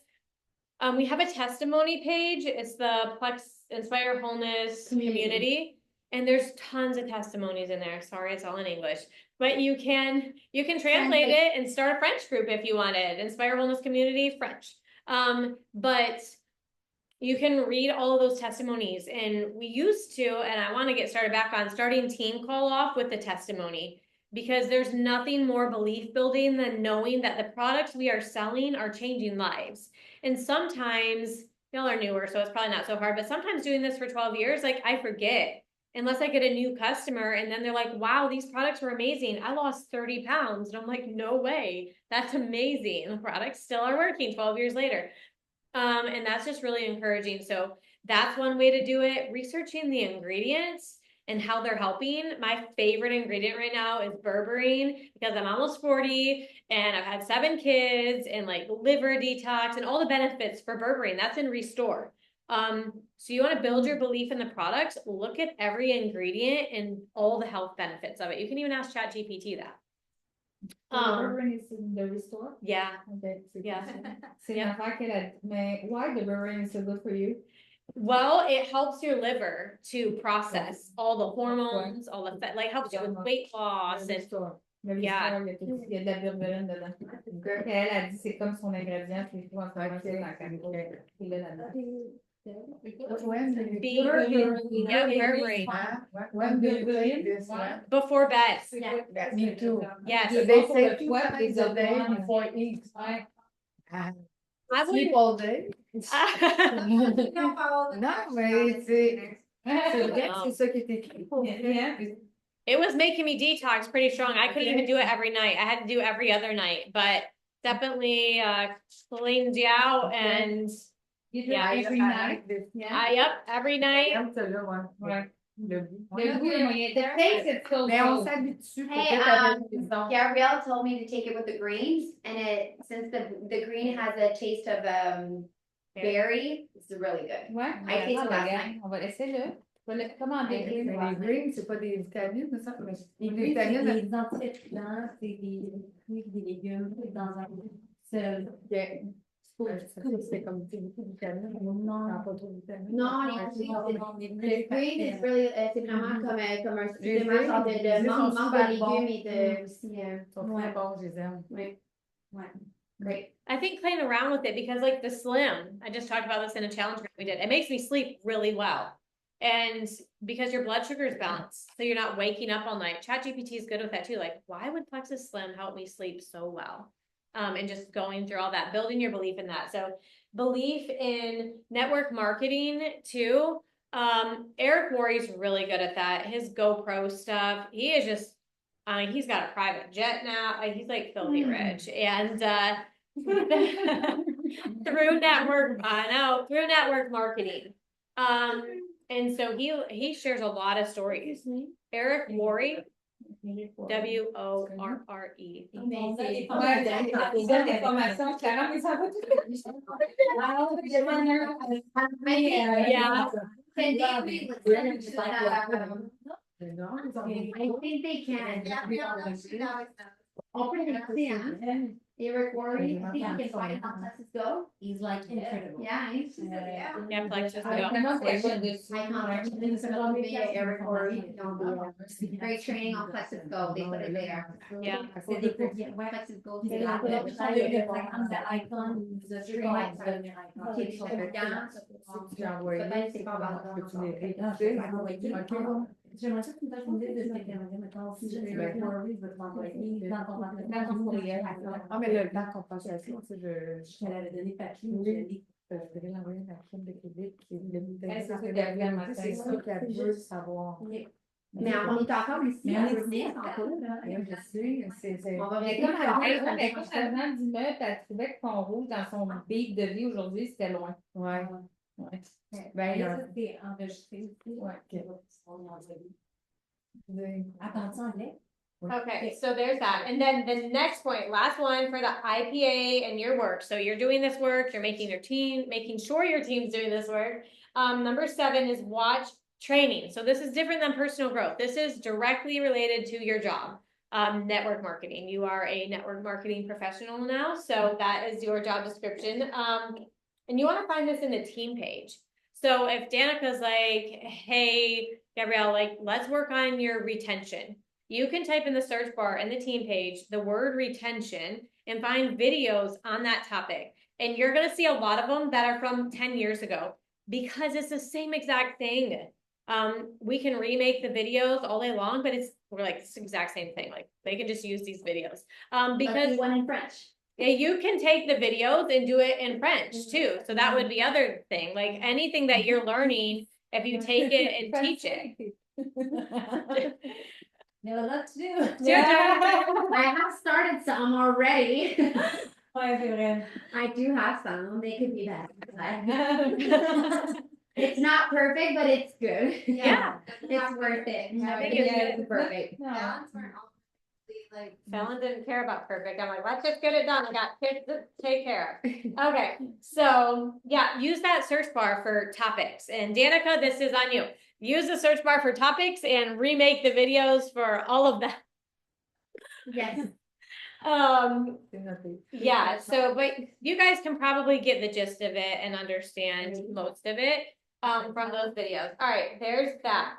Speaker 2: We have a testimony page. It's the Plex Inspire Wholeness Community. And there's tons of testimonies in there. Sorry, it's all in English, but you can translate it and start a French group if you wanted. Inspire Wholeness Community French. But you can read all of those testimonies, and we used to, and I want to get started back on starting team call off with the testimony, because there's nothing more belief building than knowing that the products we are selling are changing lives. And sometimes y'all are newer, so it's probably not so hard, but sometimes doing this for 12 years, like I forget, unless I get a new customer and then they're like, wow, these products were amazing. I lost 30 pounds. And I'm like, no way. That's amazing. The products still are working 12 years later. And that's just really encouraging. So that's one way to do it. Researching the ingredients and how they're helping. My favorite ingredient right now is berberine because I'm almost 40 and I've had 7 kids and like liver detox and all the benefits for berberine. That's in Restore. So you want to build your belief in the products, look at every ingredient and all the health benefits of it. You can even ask ChatGPT that.
Speaker 3: Berberine is in the Restore?
Speaker 2: Yeah.
Speaker 3: Okay,
Speaker 2: Yeah.
Speaker 3: C'est une affaire qu'elle a dit, mais why the berberine is so good for you?
Speaker 2: Well, it helps your liver to process all the hormones, all the fat, like helps you with weight loss and
Speaker 3: Le
Speaker 2: Yeah.
Speaker 3: Lister, il y a de la virguline dedans. Et elle a dit c'est comme son ingrédient, c'est tout en train de faire la caricature. Il est là-dedans.
Speaker 2: Before bed.
Speaker 5: Me too.
Speaker 2: Yes.
Speaker 5: So they say 2 times a day before eat.
Speaker 2: I
Speaker 5: Sleep
Speaker 2: would.
Speaker 5: all day.
Speaker 7: You don't follow the
Speaker 5: Non, mais c'est vrai que c'est ça qui est écrit.
Speaker 2: It was making me detox pretty strong. I couldn't even do it every night. I had to do every other night, but definitely cleaned you out and
Speaker 3: Yeah,
Speaker 2: yeah.
Speaker 3: every night.
Speaker 2: Yep, every night.
Speaker 5: J'aime ça là, ouais.
Speaker 3: Ouais.
Speaker 5: Le goût.
Speaker 3: Le goût est moyen. The taste is so
Speaker 5: Mais on
Speaker 3: good.
Speaker 5: s'habitue
Speaker 1: Hey,
Speaker 5: peut-être à la maison.
Speaker 1: Gabrielle told me to take it with the greens, and since the green has a taste of berry, it's really good.
Speaker 3: Ouais.
Speaker 1: I tasted
Speaker 3: Attends,
Speaker 1: last
Speaker 3: regarde,
Speaker 1: night.
Speaker 3: on va laisser le. On va le commander.
Speaker 5: Mais les greens, c'est pas des vitamines, mais ça, mais
Speaker 4: Les
Speaker 5: les
Speaker 4: fruits, c'est
Speaker 5: vitamines.
Speaker 4: des antioxydants, c'est des fruits, des légumes dans un seul.
Speaker 5: C'est comme beaucoup de vitamines.
Speaker 4: Non.
Speaker 5: Pas trop de vitamines.
Speaker 1: Non, les greens, c'est vraiment comme un supplément genre de manque de légumes et de aussi.
Speaker 5: Ils sont très bons, je les aime.
Speaker 1: Ouais.
Speaker 4: Ouais.
Speaker 1: Great.
Speaker 2: I think playing around with it because like the Slim, I just talked about this in a challenge group we did. It makes me sleep really well. And because your blood sugar is balanced, so you're not waking up all night. ChatGPT is good with that too. Like, why would Plexus Slim help me sleep so well? And just going through all that, building your belief in that. So belief in network marketing too. Eric Worre's really good at that. His GoPro stuff. He is just, I mean, he's got a private jet now. He's like filthy rich. And through network marketing. And so he shares a lot of stories. Eric Worre, WORRE. Yeah.
Speaker 1: Can they listen to that? I think they can. Eric Worre, I think you can find it on Plexus Go.
Speaker 4: He's like incredible.
Speaker 1: Yeah, he's
Speaker 2: Yeah, Plexus Go.
Speaker 1: Eric Worre. Great training on Plexus Go. They put it there.
Speaker 2: Yeah.
Speaker 4: C'est des cours, ouais.
Speaker 1: Plexus Go.
Speaker 4: C'est la icon, the stream light va devenir icon.
Speaker 5: Tu l'as envoyé.
Speaker 1: Peut-être c'est pas bon.
Speaker 5: Que tu l'aies
Speaker 4: Ah,
Speaker 5: réécouté.
Speaker 4: j'aimerais ça que tu me fasses une liste de ce que tu aimerais, mettons, si je vais je vais te l'envoyer dans ton courriel.
Speaker 5: Ah, mais le temps compensation, tu sais,
Speaker 4: Je te l'avais donné papier,
Speaker 5: Oui.
Speaker 4: je l'ai.
Speaker 5: je voudrais l'envoyer à la crème de Québec.
Speaker 3: C'est ça qu'elle veut,
Speaker 5: C'est ça qu'elle veut savoir.
Speaker 1: Mais on est encore ici.
Speaker 4: Mais
Speaker 1: à
Speaker 4: on est
Speaker 1: Brunet,
Speaker 4: ici,
Speaker 1: en cours, là.
Speaker 5: Je sais, c'est.
Speaker 1: On va
Speaker 3: Mais
Speaker 1: venir
Speaker 3: comme elle comme avant d'immeuble, elle trouvait que Pont Rouge, dans son beat de vie aujourd'hui, c'était loin.
Speaker 5: Ouais.
Speaker 3: Ouais.
Speaker 4: Ben, là, ça, c'est enregistré aussi.
Speaker 5: Ouais, ok.
Speaker 4: À partir anglais.
Speaker 2: Okay, so there's that. And then the next point, last one for the IPA and your work. So you're doing this work, you're making sure your team's doing this work. Number 7 is watch training. So this is different than personal growth. This is directly related to your job. Network marketing. You are a network marketing professional now. So that is your job description. And you want to find this in the team page. So if Danica's like, hey, Gabrielle, like, let's work on your retention. You can type in the search bar in the team page, the word retention, and find videos on that topic. And you're going to see a lot of them that are from 10 years ago because it's the same exact thing. We can remake the videos all day long, but we're like, it's the exact same thing. Like they can just use these videos. Because
Speaker 1: one in French.
Speaker 2: yeah, you can take the videos and do it in French too. So that would be other thing, like anything that you're learning, if you take it and teach it.
Speaker 4: There are a lot to do.
Speaker 1: I have started some already.
Speaker 4: Ouais, c'est vrai.
Speaker 1: I do have some. They could be better. It's not perfect, but it's good.
Speaker 2: Yeah.
Speaker 1: It's worth it.
Speaker 2: I think
Speaker 1: It's perfect.
Speaker 7: Balance weren't all like.
Speaker 2: Fallon didn't care about perfect. I'm like, let's just get it done. I got kids to take care of. Okay, so yeah, use that search bar for topics. And Danica, this is on you. Use the search bar for topics and remake the videos for all of that.
Speaker 1: Yes.
Speaker 2: Yeah, so but you guys can probably get the gist of it and understand most of it from those videos. All right, there's that.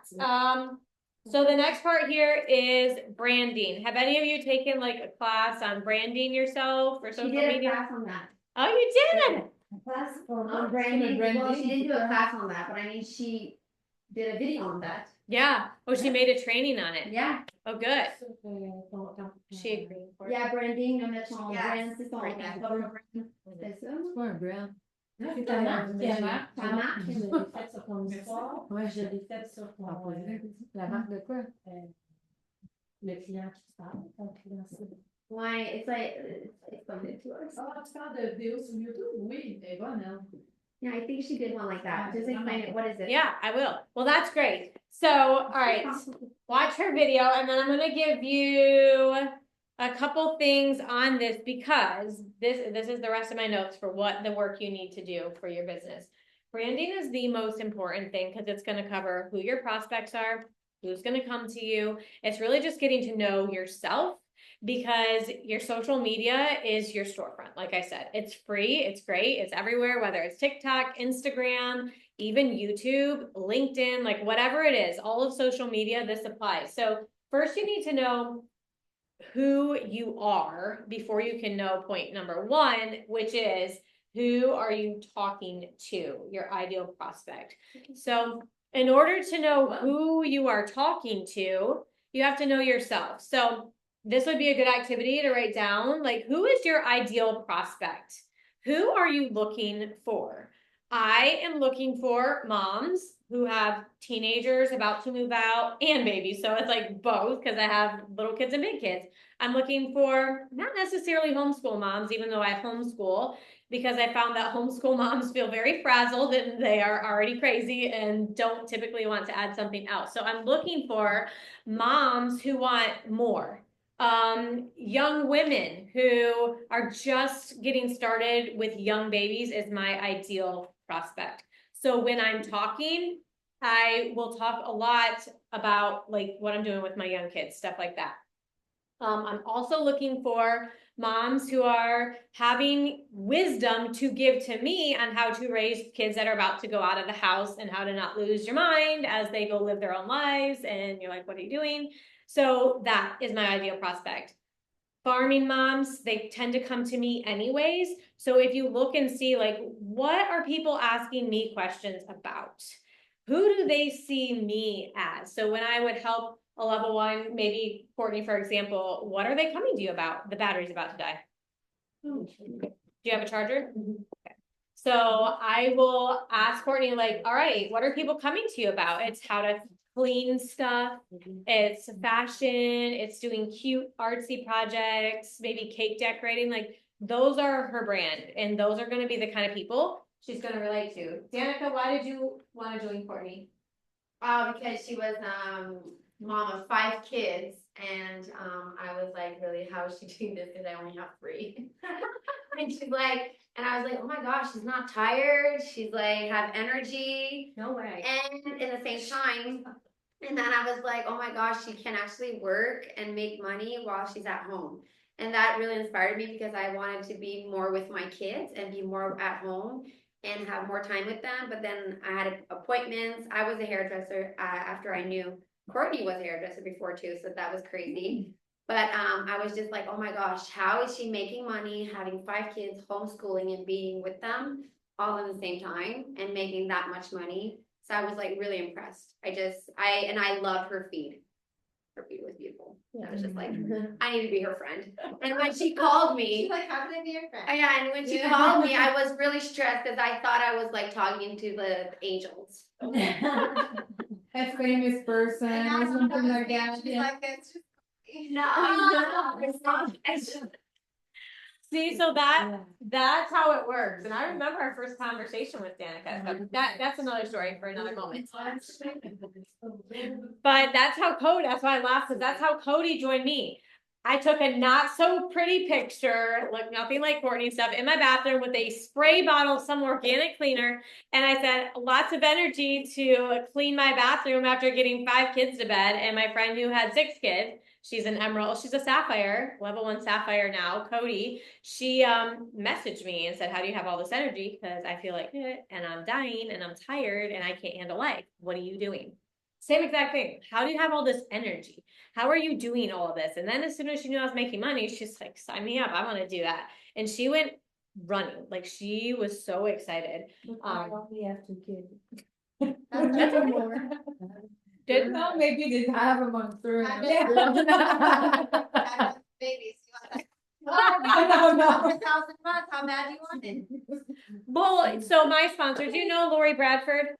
Speaker 2: So the next part here is branding. Have any of you taken like a class on branding yourself or
Speaker 1: She
Speaker 2: social
Speaker 1: did a
Speaker 2: media?
Speaker 1: class on that.
Speaker 2: Oh, you did?
Speaker 4: Class for
Speaker 1: On branding, well,
Speaker 3: branding,
Speaker 1: she didn't do a class on that, but I mean, she did a video on that.
Speaker 2: Yeah. Oh, she made a training on it.
Speaker 1: Yeah,
Speaker 2: Oh, good. She
Speaker 4: She
Speaker 2: agreed for it.
Speaker 1: yeah, branding, de mettre son
Speaker 7: Yes.
Speaker 1: brand, c'est son
Speaker 2: Branding.
Speaker 1: C'est ça?
Speaker 3: C'est pas un brand.
Speaker 4: C'est ta marque.
Speaker 3: Ta marque.
Speaker 1: Ta marque.
Speaker 4: Je l'ai fait sur ton histoire.
Speaker 3: Ouais.
Speaker 4: Je l'ai fait sur ton,
Speaker 3: La marque de quoi?
Speaker 4: le client qui te parle. Ton client, c'est
Speaker 1: Ouais, it's like, it's funded to us.
Speaker 6: Ah, tu parles de vidéos sur YouTube? Oui, elle est bonne, elle.
Speaker 1: Yeah, I think she did one like that. Just explain it, what is it?
Speaker 2: Yeah, I will. Well, that's great. So, all right, watch her video and then I'm going to give you a couple things on this because this is the rest of my notes for what the work you need to do for your business. Branding is the most important thing because it's going to cover who your prospects are, who's going to come to you. It's really just getting to know yourself because your social media is your storefront. Like I said, it's free, it's great, it's everywhere, whether it's TikTok, Instagram, even YouTube, LinkedIn, like whatever it is, all of social media, this applies. So first you need to know who you are before you can know point number one, which is who are you talking to, your ideal prospect. So in order to know who you are talking to, you have to know yourself. So this would be a good activity to write down, like, who is your ideal prospect? Who are you looking for? I am looking for moms who have teenagers about to move out and babies. So it's like both because I have little kids and big kids. I'm looking for not necessarily homeschool moms, even though I homeschool, because I found that homeschool moms feel very frazzled and they are already crazy and don't typically want to add something else. So I'm looking for moms who want more. Young women who are just getting started with young babies is my ideal prospect. So when I'm talking, I will talk a lot about like what I'm doing with my young kids, stuff like that. I'm also looking for moms who are having wisdom to give to me on how to raise kids that are about to go out of the house and how to not lose your mind as they go live their own lives. And you're like, what are you doing? So that is my ideal prospect. Farming moms, they tend to come to me anyways. So if you look and see like, what are people asking me questions about? Who do they see me as? So when I would help a level one, maybe Courtney, for example, what are they coming to you about? The battery's about to die. Do you have a charger? Okay. So I will ask Courtney, like, all right, what are people coming to you about? It's how to clean stuff. It's fashion. It's doing cute artsy projects, maybe cake decorating. Like those are her brand. And those are going to be the kind of people she's going to relate to. Danica, why did you want to join Courtney?
Speaker 1: Because she was, mom of 5 kids, and, I was like, really, how is she doing this, because I only have 3. And she's like, and I was like, oh my gosh, she's not tired, she's like, have energy,
Speaker 2: No way.
Speaker 1: and in the same time, and then I was like, oh my gosh, she can actually work and make money while she's at home. And that really inspired me because I wanted to be more with my kids and be more at home and have more time with them. But then I had appointments. I was a hairdresser after I knew Courtney was a hairdresser before too, so that was crazy. But I was just like, oh my gosh, how is she making money, having 5 kids, homeschooling and being with them all in the same time and making that much money? So I was like really impressed. I loved her feed. Her feed was beautiful. I was just like, I need to be her friend. And when she called me,
Speaker 7: She's like, how can I be your friend?
Speaker 1: yeah, and when she called me, I was really stressed because I thought I was like talking to the angels.
Speaker 3: A famous person or something like that.
Speaker 7: She's like, it's just.
Speaker 1: No, it's not.
Speaker 2: See, so that's how it works. And I remember our first conversation with Danica. So that's another story for another moment. But that's why I laughed, because that's how Cody joined me. I took a not so pretty picture, look nothing like Courtney stuff, in my bathroom with a spray bottle of some organic cleaner. And I said, lots of energy to clean my bathroom after getting 5 kids to bed. And my friend who had 6 kids, she's an emerald, she's a sapphire, level 1 sapphire now, Cody. She messaged me and said, how do you have all this energy? Because I feel like it, and I'm dying and I'm tired and I can't handle life. What are you doing? Same exact thing. How do you have all this energy? How are you doing all of this? And then as soon as she knew I was making money, she's like, sign me up. I want to do that. And she went running. Like she was so excited.
Speaker 4: I only have 2 kids.
Speaker 2: That's okay. Did
Speaker 3: No, maybe they have them on third.
Speaker 7: Babies, you want that?
Speaker 3: No, no.
Speaker 7: 100,000 a month, how bad do you want it?
Speaker 2: Well, so my sponsor, do you know Lori Bradford?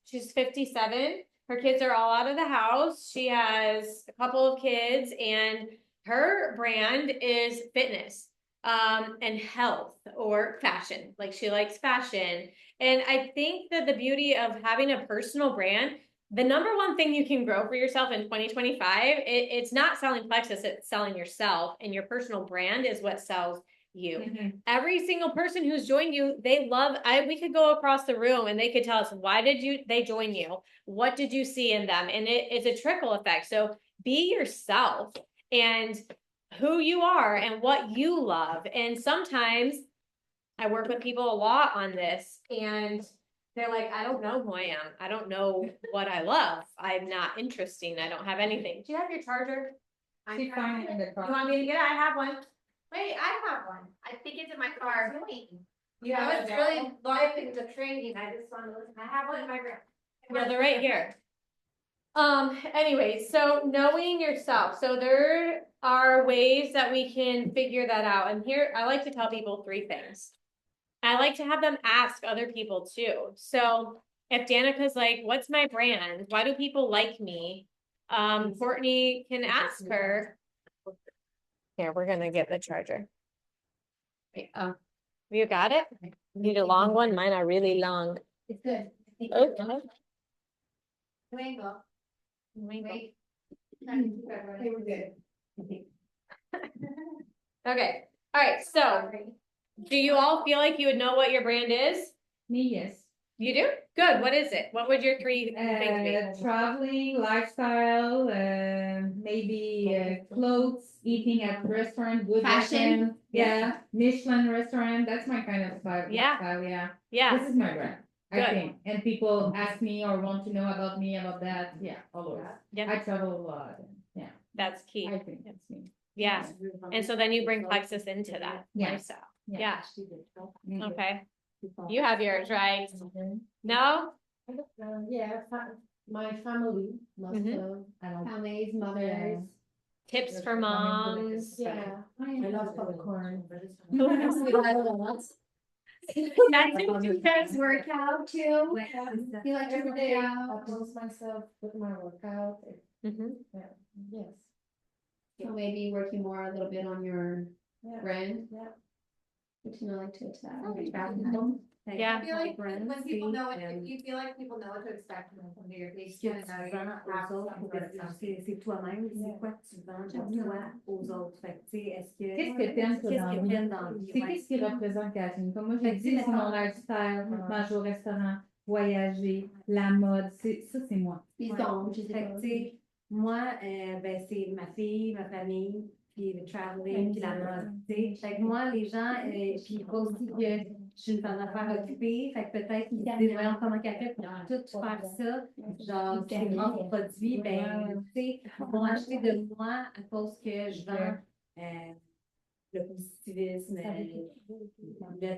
Speaker 2: She's 57. Her kids are all out of the house. She has a couple of kids and her brand is fitness, and health or fashion. Like she likes fashion. And I think that the beauty of having a personal brand, the number one thing you can grow for yourself in 2025, it's not selling Plexus, it's selling yourself, and your personal brand is what sells you. Every single person who's joined you, we could go across the room and they could tell us, why did they join you? What did you see in them? And it's a trickle effect. So be yourself and who you are and what you love. And sometimes I work with people a lot on this and they're like, I don't know who I am. I don't know what I love. I'm not interesting. I don't have anything. Do you have your charger?
Speaker 3: She found it in the
Speaker 2: You
Speaker 3: car.
Speaker 2: want me to get it? I have one.
Speaker 7: Wait, I have one.
Speaker 1: I think it's in my car.
Speaker 2: You
Speaker 7: I
Speaker 2: have
Speaker 7: was
Speaker 2: it?
Speaker 7: really loving the training, I just wanted to listen, I have one in my room.
Speaker 2: Yeah, they're right here. Anyway, so knowing yourself. So there are ways that we can figure that out. And here, I like to tell people 3 things. I like to have them ask other people too. So if Danica's like, what's my brand? Why do people like me? Courtney can ask her. Here, we're gonna get the charger. You got it? Need a long one? Mine are really long.
Speaker 7: It's good.
Speaker 2: Okay.
Speaker 7: Mango.
Speaker 2: Wait.
Speaker 7: Okay, we're good.
Speaker 2: Okay. All right. So do you all feel like you would know what your brand is?
Speaker 3: Me, yes.
Speaker 2: You do? Good. What is it? What would your 3 things be?
Speaker 3: Traveling, lifestyle, maybe clothes, eating at restaurant, good
Speaker 1: Fashion.
Speaker 3: restaurant. Yeah, Michelin restaurant. That's my kind of style.
Speaker 2: Yeah.
Speaker 3: Style, yeah.
Speaker 2: Yeah.
Speaker 3: This is my brand. I
Speaker 2: Good.
Speaker 3: think, and people ask me or want to know about me about that. Yeah, always.
Speaker 2: Yeah.
Speaker 3: I travel a lot. Yeah,
Speaker 2: That's key.
Speaker 3: I think that's me.
Speaker 2: Yeah. And so then you bring Plexus into that
Speaker 3: Yeah.
Speaker 2: lifestyle.
Speaker 3: Yeah.
Speaker 2: Yeah. Okay. You have yours, right? No?
Speaker 4: Yeah, my family, most
Speaker 2: Mhm.
Speaker 4: of, I don't.
Speaker 1: Families, mothers.
Speaker 2: Tips for moms.
Speaker 4: Yeah, I love popcorn.
Speaker 2: That's
Speaker 1: You guys work out too?
Speaker 4: Yeah.
Speaker 1: You like to
Speaker 4: Every
Speaker 1: work
Speaker 4: day, I
Speaker 1: out?
Speaker 4: post myself with my workout.
Speaker 2: Mhm.
Speaker 4: Yes.
Speaker 1: So maybe working more a little bit on your
Speaker 4: Yeah.
Speaker 1: brand.
Speaker 4: Yeah.
Speaker 1: Which you know, like to attack.
Speaker 2: Yeah.
Speaker 7: I feel like when people know it, if you feel like people know what to expect from your page,
Speaker 4: Ce
Speaker 7: you
Speaker 4: que tu
Speaker 7: know, you
Speaker 4: vends
Speaker 7: have
Speaker 4: aux autres,
Speaker 7: some
Speaker 4: faut
Speaker 7: sort
Speaker 4: que
Speaker 7: of
Speaker 4: c'est toi-même, c'est quoi que tu vends de toi aux autres. Fait que, tu sais, est-ce que.
Speaker 3: Qu'est-ce que t'aimes, toi, dans la vie?
Speaker 4: t'aimes dans la vie?
Speaker 3: C'est
Speaker 4: Ouais.
Speaker 3: qu'est-ce qui représente Catherine? Comme moi, j'ai
Speaker 4: Fait que,
Speaker 3: dit,
Speaker 4: tu sais,
Speaker 3: c'est mon
Speaker 4: mettons-
Speaker 3: lifestyle, manger au restaurant, voyager, la mode, ça, c'est moi.
Speaker 1: Ils
Speaker 4: Ouais.
Speaker 1: ont, je sais
Speaker 4: Fait
Speaker 1: pas.
Speaker 4: que, tu sais, moi, ben, c'est ma fille, ma famille, puis le traveling, puis la mode, tu sais. Fait que moi, les gens, puis pas aussi que je suis une femme d'affaires occupée, fait que peut-être qu'ils se disent, voyons comment qu'elle fait pour tout faire ça, genre, des grands produits, ben, tu sais, vont acheter de moi à cause que je vends le positivisme,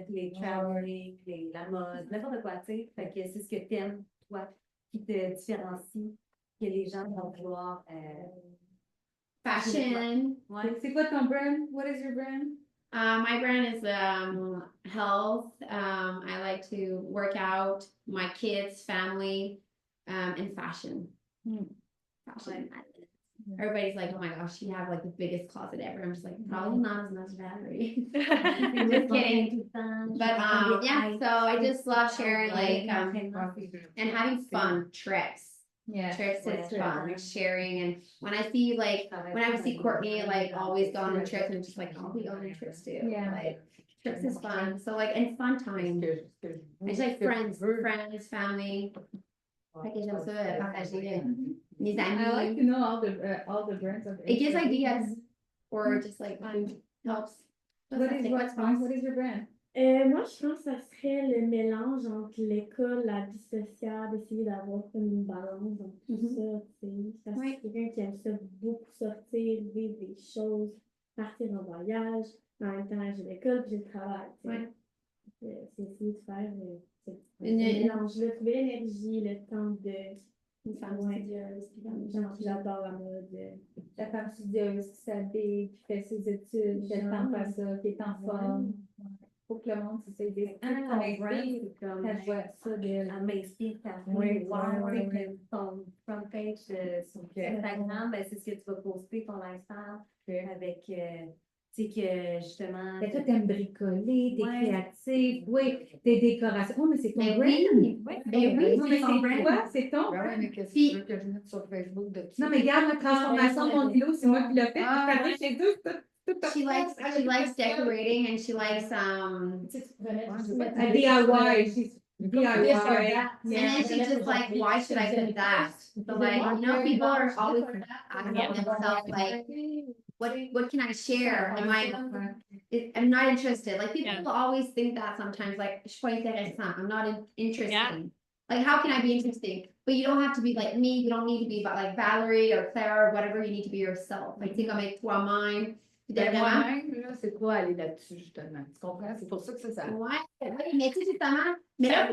Speaker 4: les traveling, la mode, n'importe quoi, tu sais. Fait que c'est ce que t'aimes, toi, qui te différencie, que les gens vont vouloir.
Speaker 1: Fashion.
Speaker 4: Ouais.
Speaker 3: C'est quoi ton brand? What is your brand?
Speaker 1: My brand is health. I like to work out, my kids, family, and fashion. Fashion. Everybody's like, oh my gosh, you have like the biggest closet ever. I'm just like, probably not as much battery. Just kidding. But yeah, so I just love sharing and having fun trips.
Speaker 3: Yeah.
Speaker 1: Trips is fun, like sharing, and when I see when I would see Courtney always go on trips, and just like I'll be on trips too.
Speaker 3: Yeah.
Speaker 1: Like trips is fun. So and fun time. It's like friends, family. Fait que j'aime ça partager mes
Speaker 3: I like to
Speaker 1: amis.
Speaker 3: know all the brands of
Speaker 1: It gives ideas, or just like helps.
Speaker 3: What is your brand?
Speaker 8: Moi, je pense que ça serait le mélange entre l'école, la vie sociale, essayer d'avoir comme une balance dans tout ça, tu sais. Parce que je suis quelqu'un qui aime ça beaucoup sortir, vivre des choses, partir en voyage. En même temps, j'ai l'école puis j'ai le travail, tu sais. C'est essayer de faire ce mélange-là, trouver l'énergie, le temps de... Une femme studieuse, puis j'adore la mode. La femme studieuse qui s'habille, qui fait ses études, qui a le temps de faire ça, qui est en forme. Faut que le monde se dise, ah,
Speaker 4: c'est comme,
Speaker 8: elle voit ça de...
Speaker 4: elle m'inspire, ta
Speaker 8: Oui,
Speaker 4: wow,
Speaker 8: oui, oui.
Speaker 4: ton front page sur Instagram, ben, c'est ce que tu vas poster pour l'instant avec, tu sais, que justement.
Speaker 3: Mais toi, t'aimes bricoler, t'es
Speaker 4: Ouais.
Speaker 3: créative, oui, tes décorations. Oh, mais c'est ton
Speaker 1: Mais
Speaker 3: brand.
Speaker 1: oui,
Speaker 4: Ouais.
Speaker 1: mais oui,
Speaker 3: Mais c'est quoi? C'est ton
Speaker 5: Ben ouais,
Speaker 3: brand.
Speaker 5: mais qu'est-ce que
Speaker 1: Puis-
Speaker 5: tu veux que je mette sur Facebook de ça?
Speaker 3: Non, mais regarde la transformation de mon îlot, c'est moi qui l'ai fait.
Speaker 5: Ah,
Speaker 3: Je suis chez eux, tout
Speaker 1: she likes decorating and she likes
Speaker 8: Tu sais, tu pourrais mettre aussi
Speaker 5: Ouais,
Speaker 8: mettre
Speaker 3: A
Speaker 8: des
Speaker 3: DIY, she's DIY.
Speaker 1: and then she's just like, why should I put that? But like, you know, people are always asking themselves like, what can I share? I'm not interested. Like people
Speaker 2: Yeah.
Speaker 1: will always think that sometimes, like, je suis pas intéressant. I'm not interested.
Speaker 2: Yeah.
Speaker 1: Like, how can I be interesting? But you don't have to be like me. You don't need to be like Valerie or Claire or whatever. You need to be yourself. Like, think comme être toi-même. Puis
Speaker 5: Ben,
Speaker 1: vraiment,
Speaker 5: moi-même, là, c'est pas aller là-dessus, justement. Tu comprends? C'est pour ça que ça.
Speaker 1: ouais, oui, mais tu sais, justement, mais là,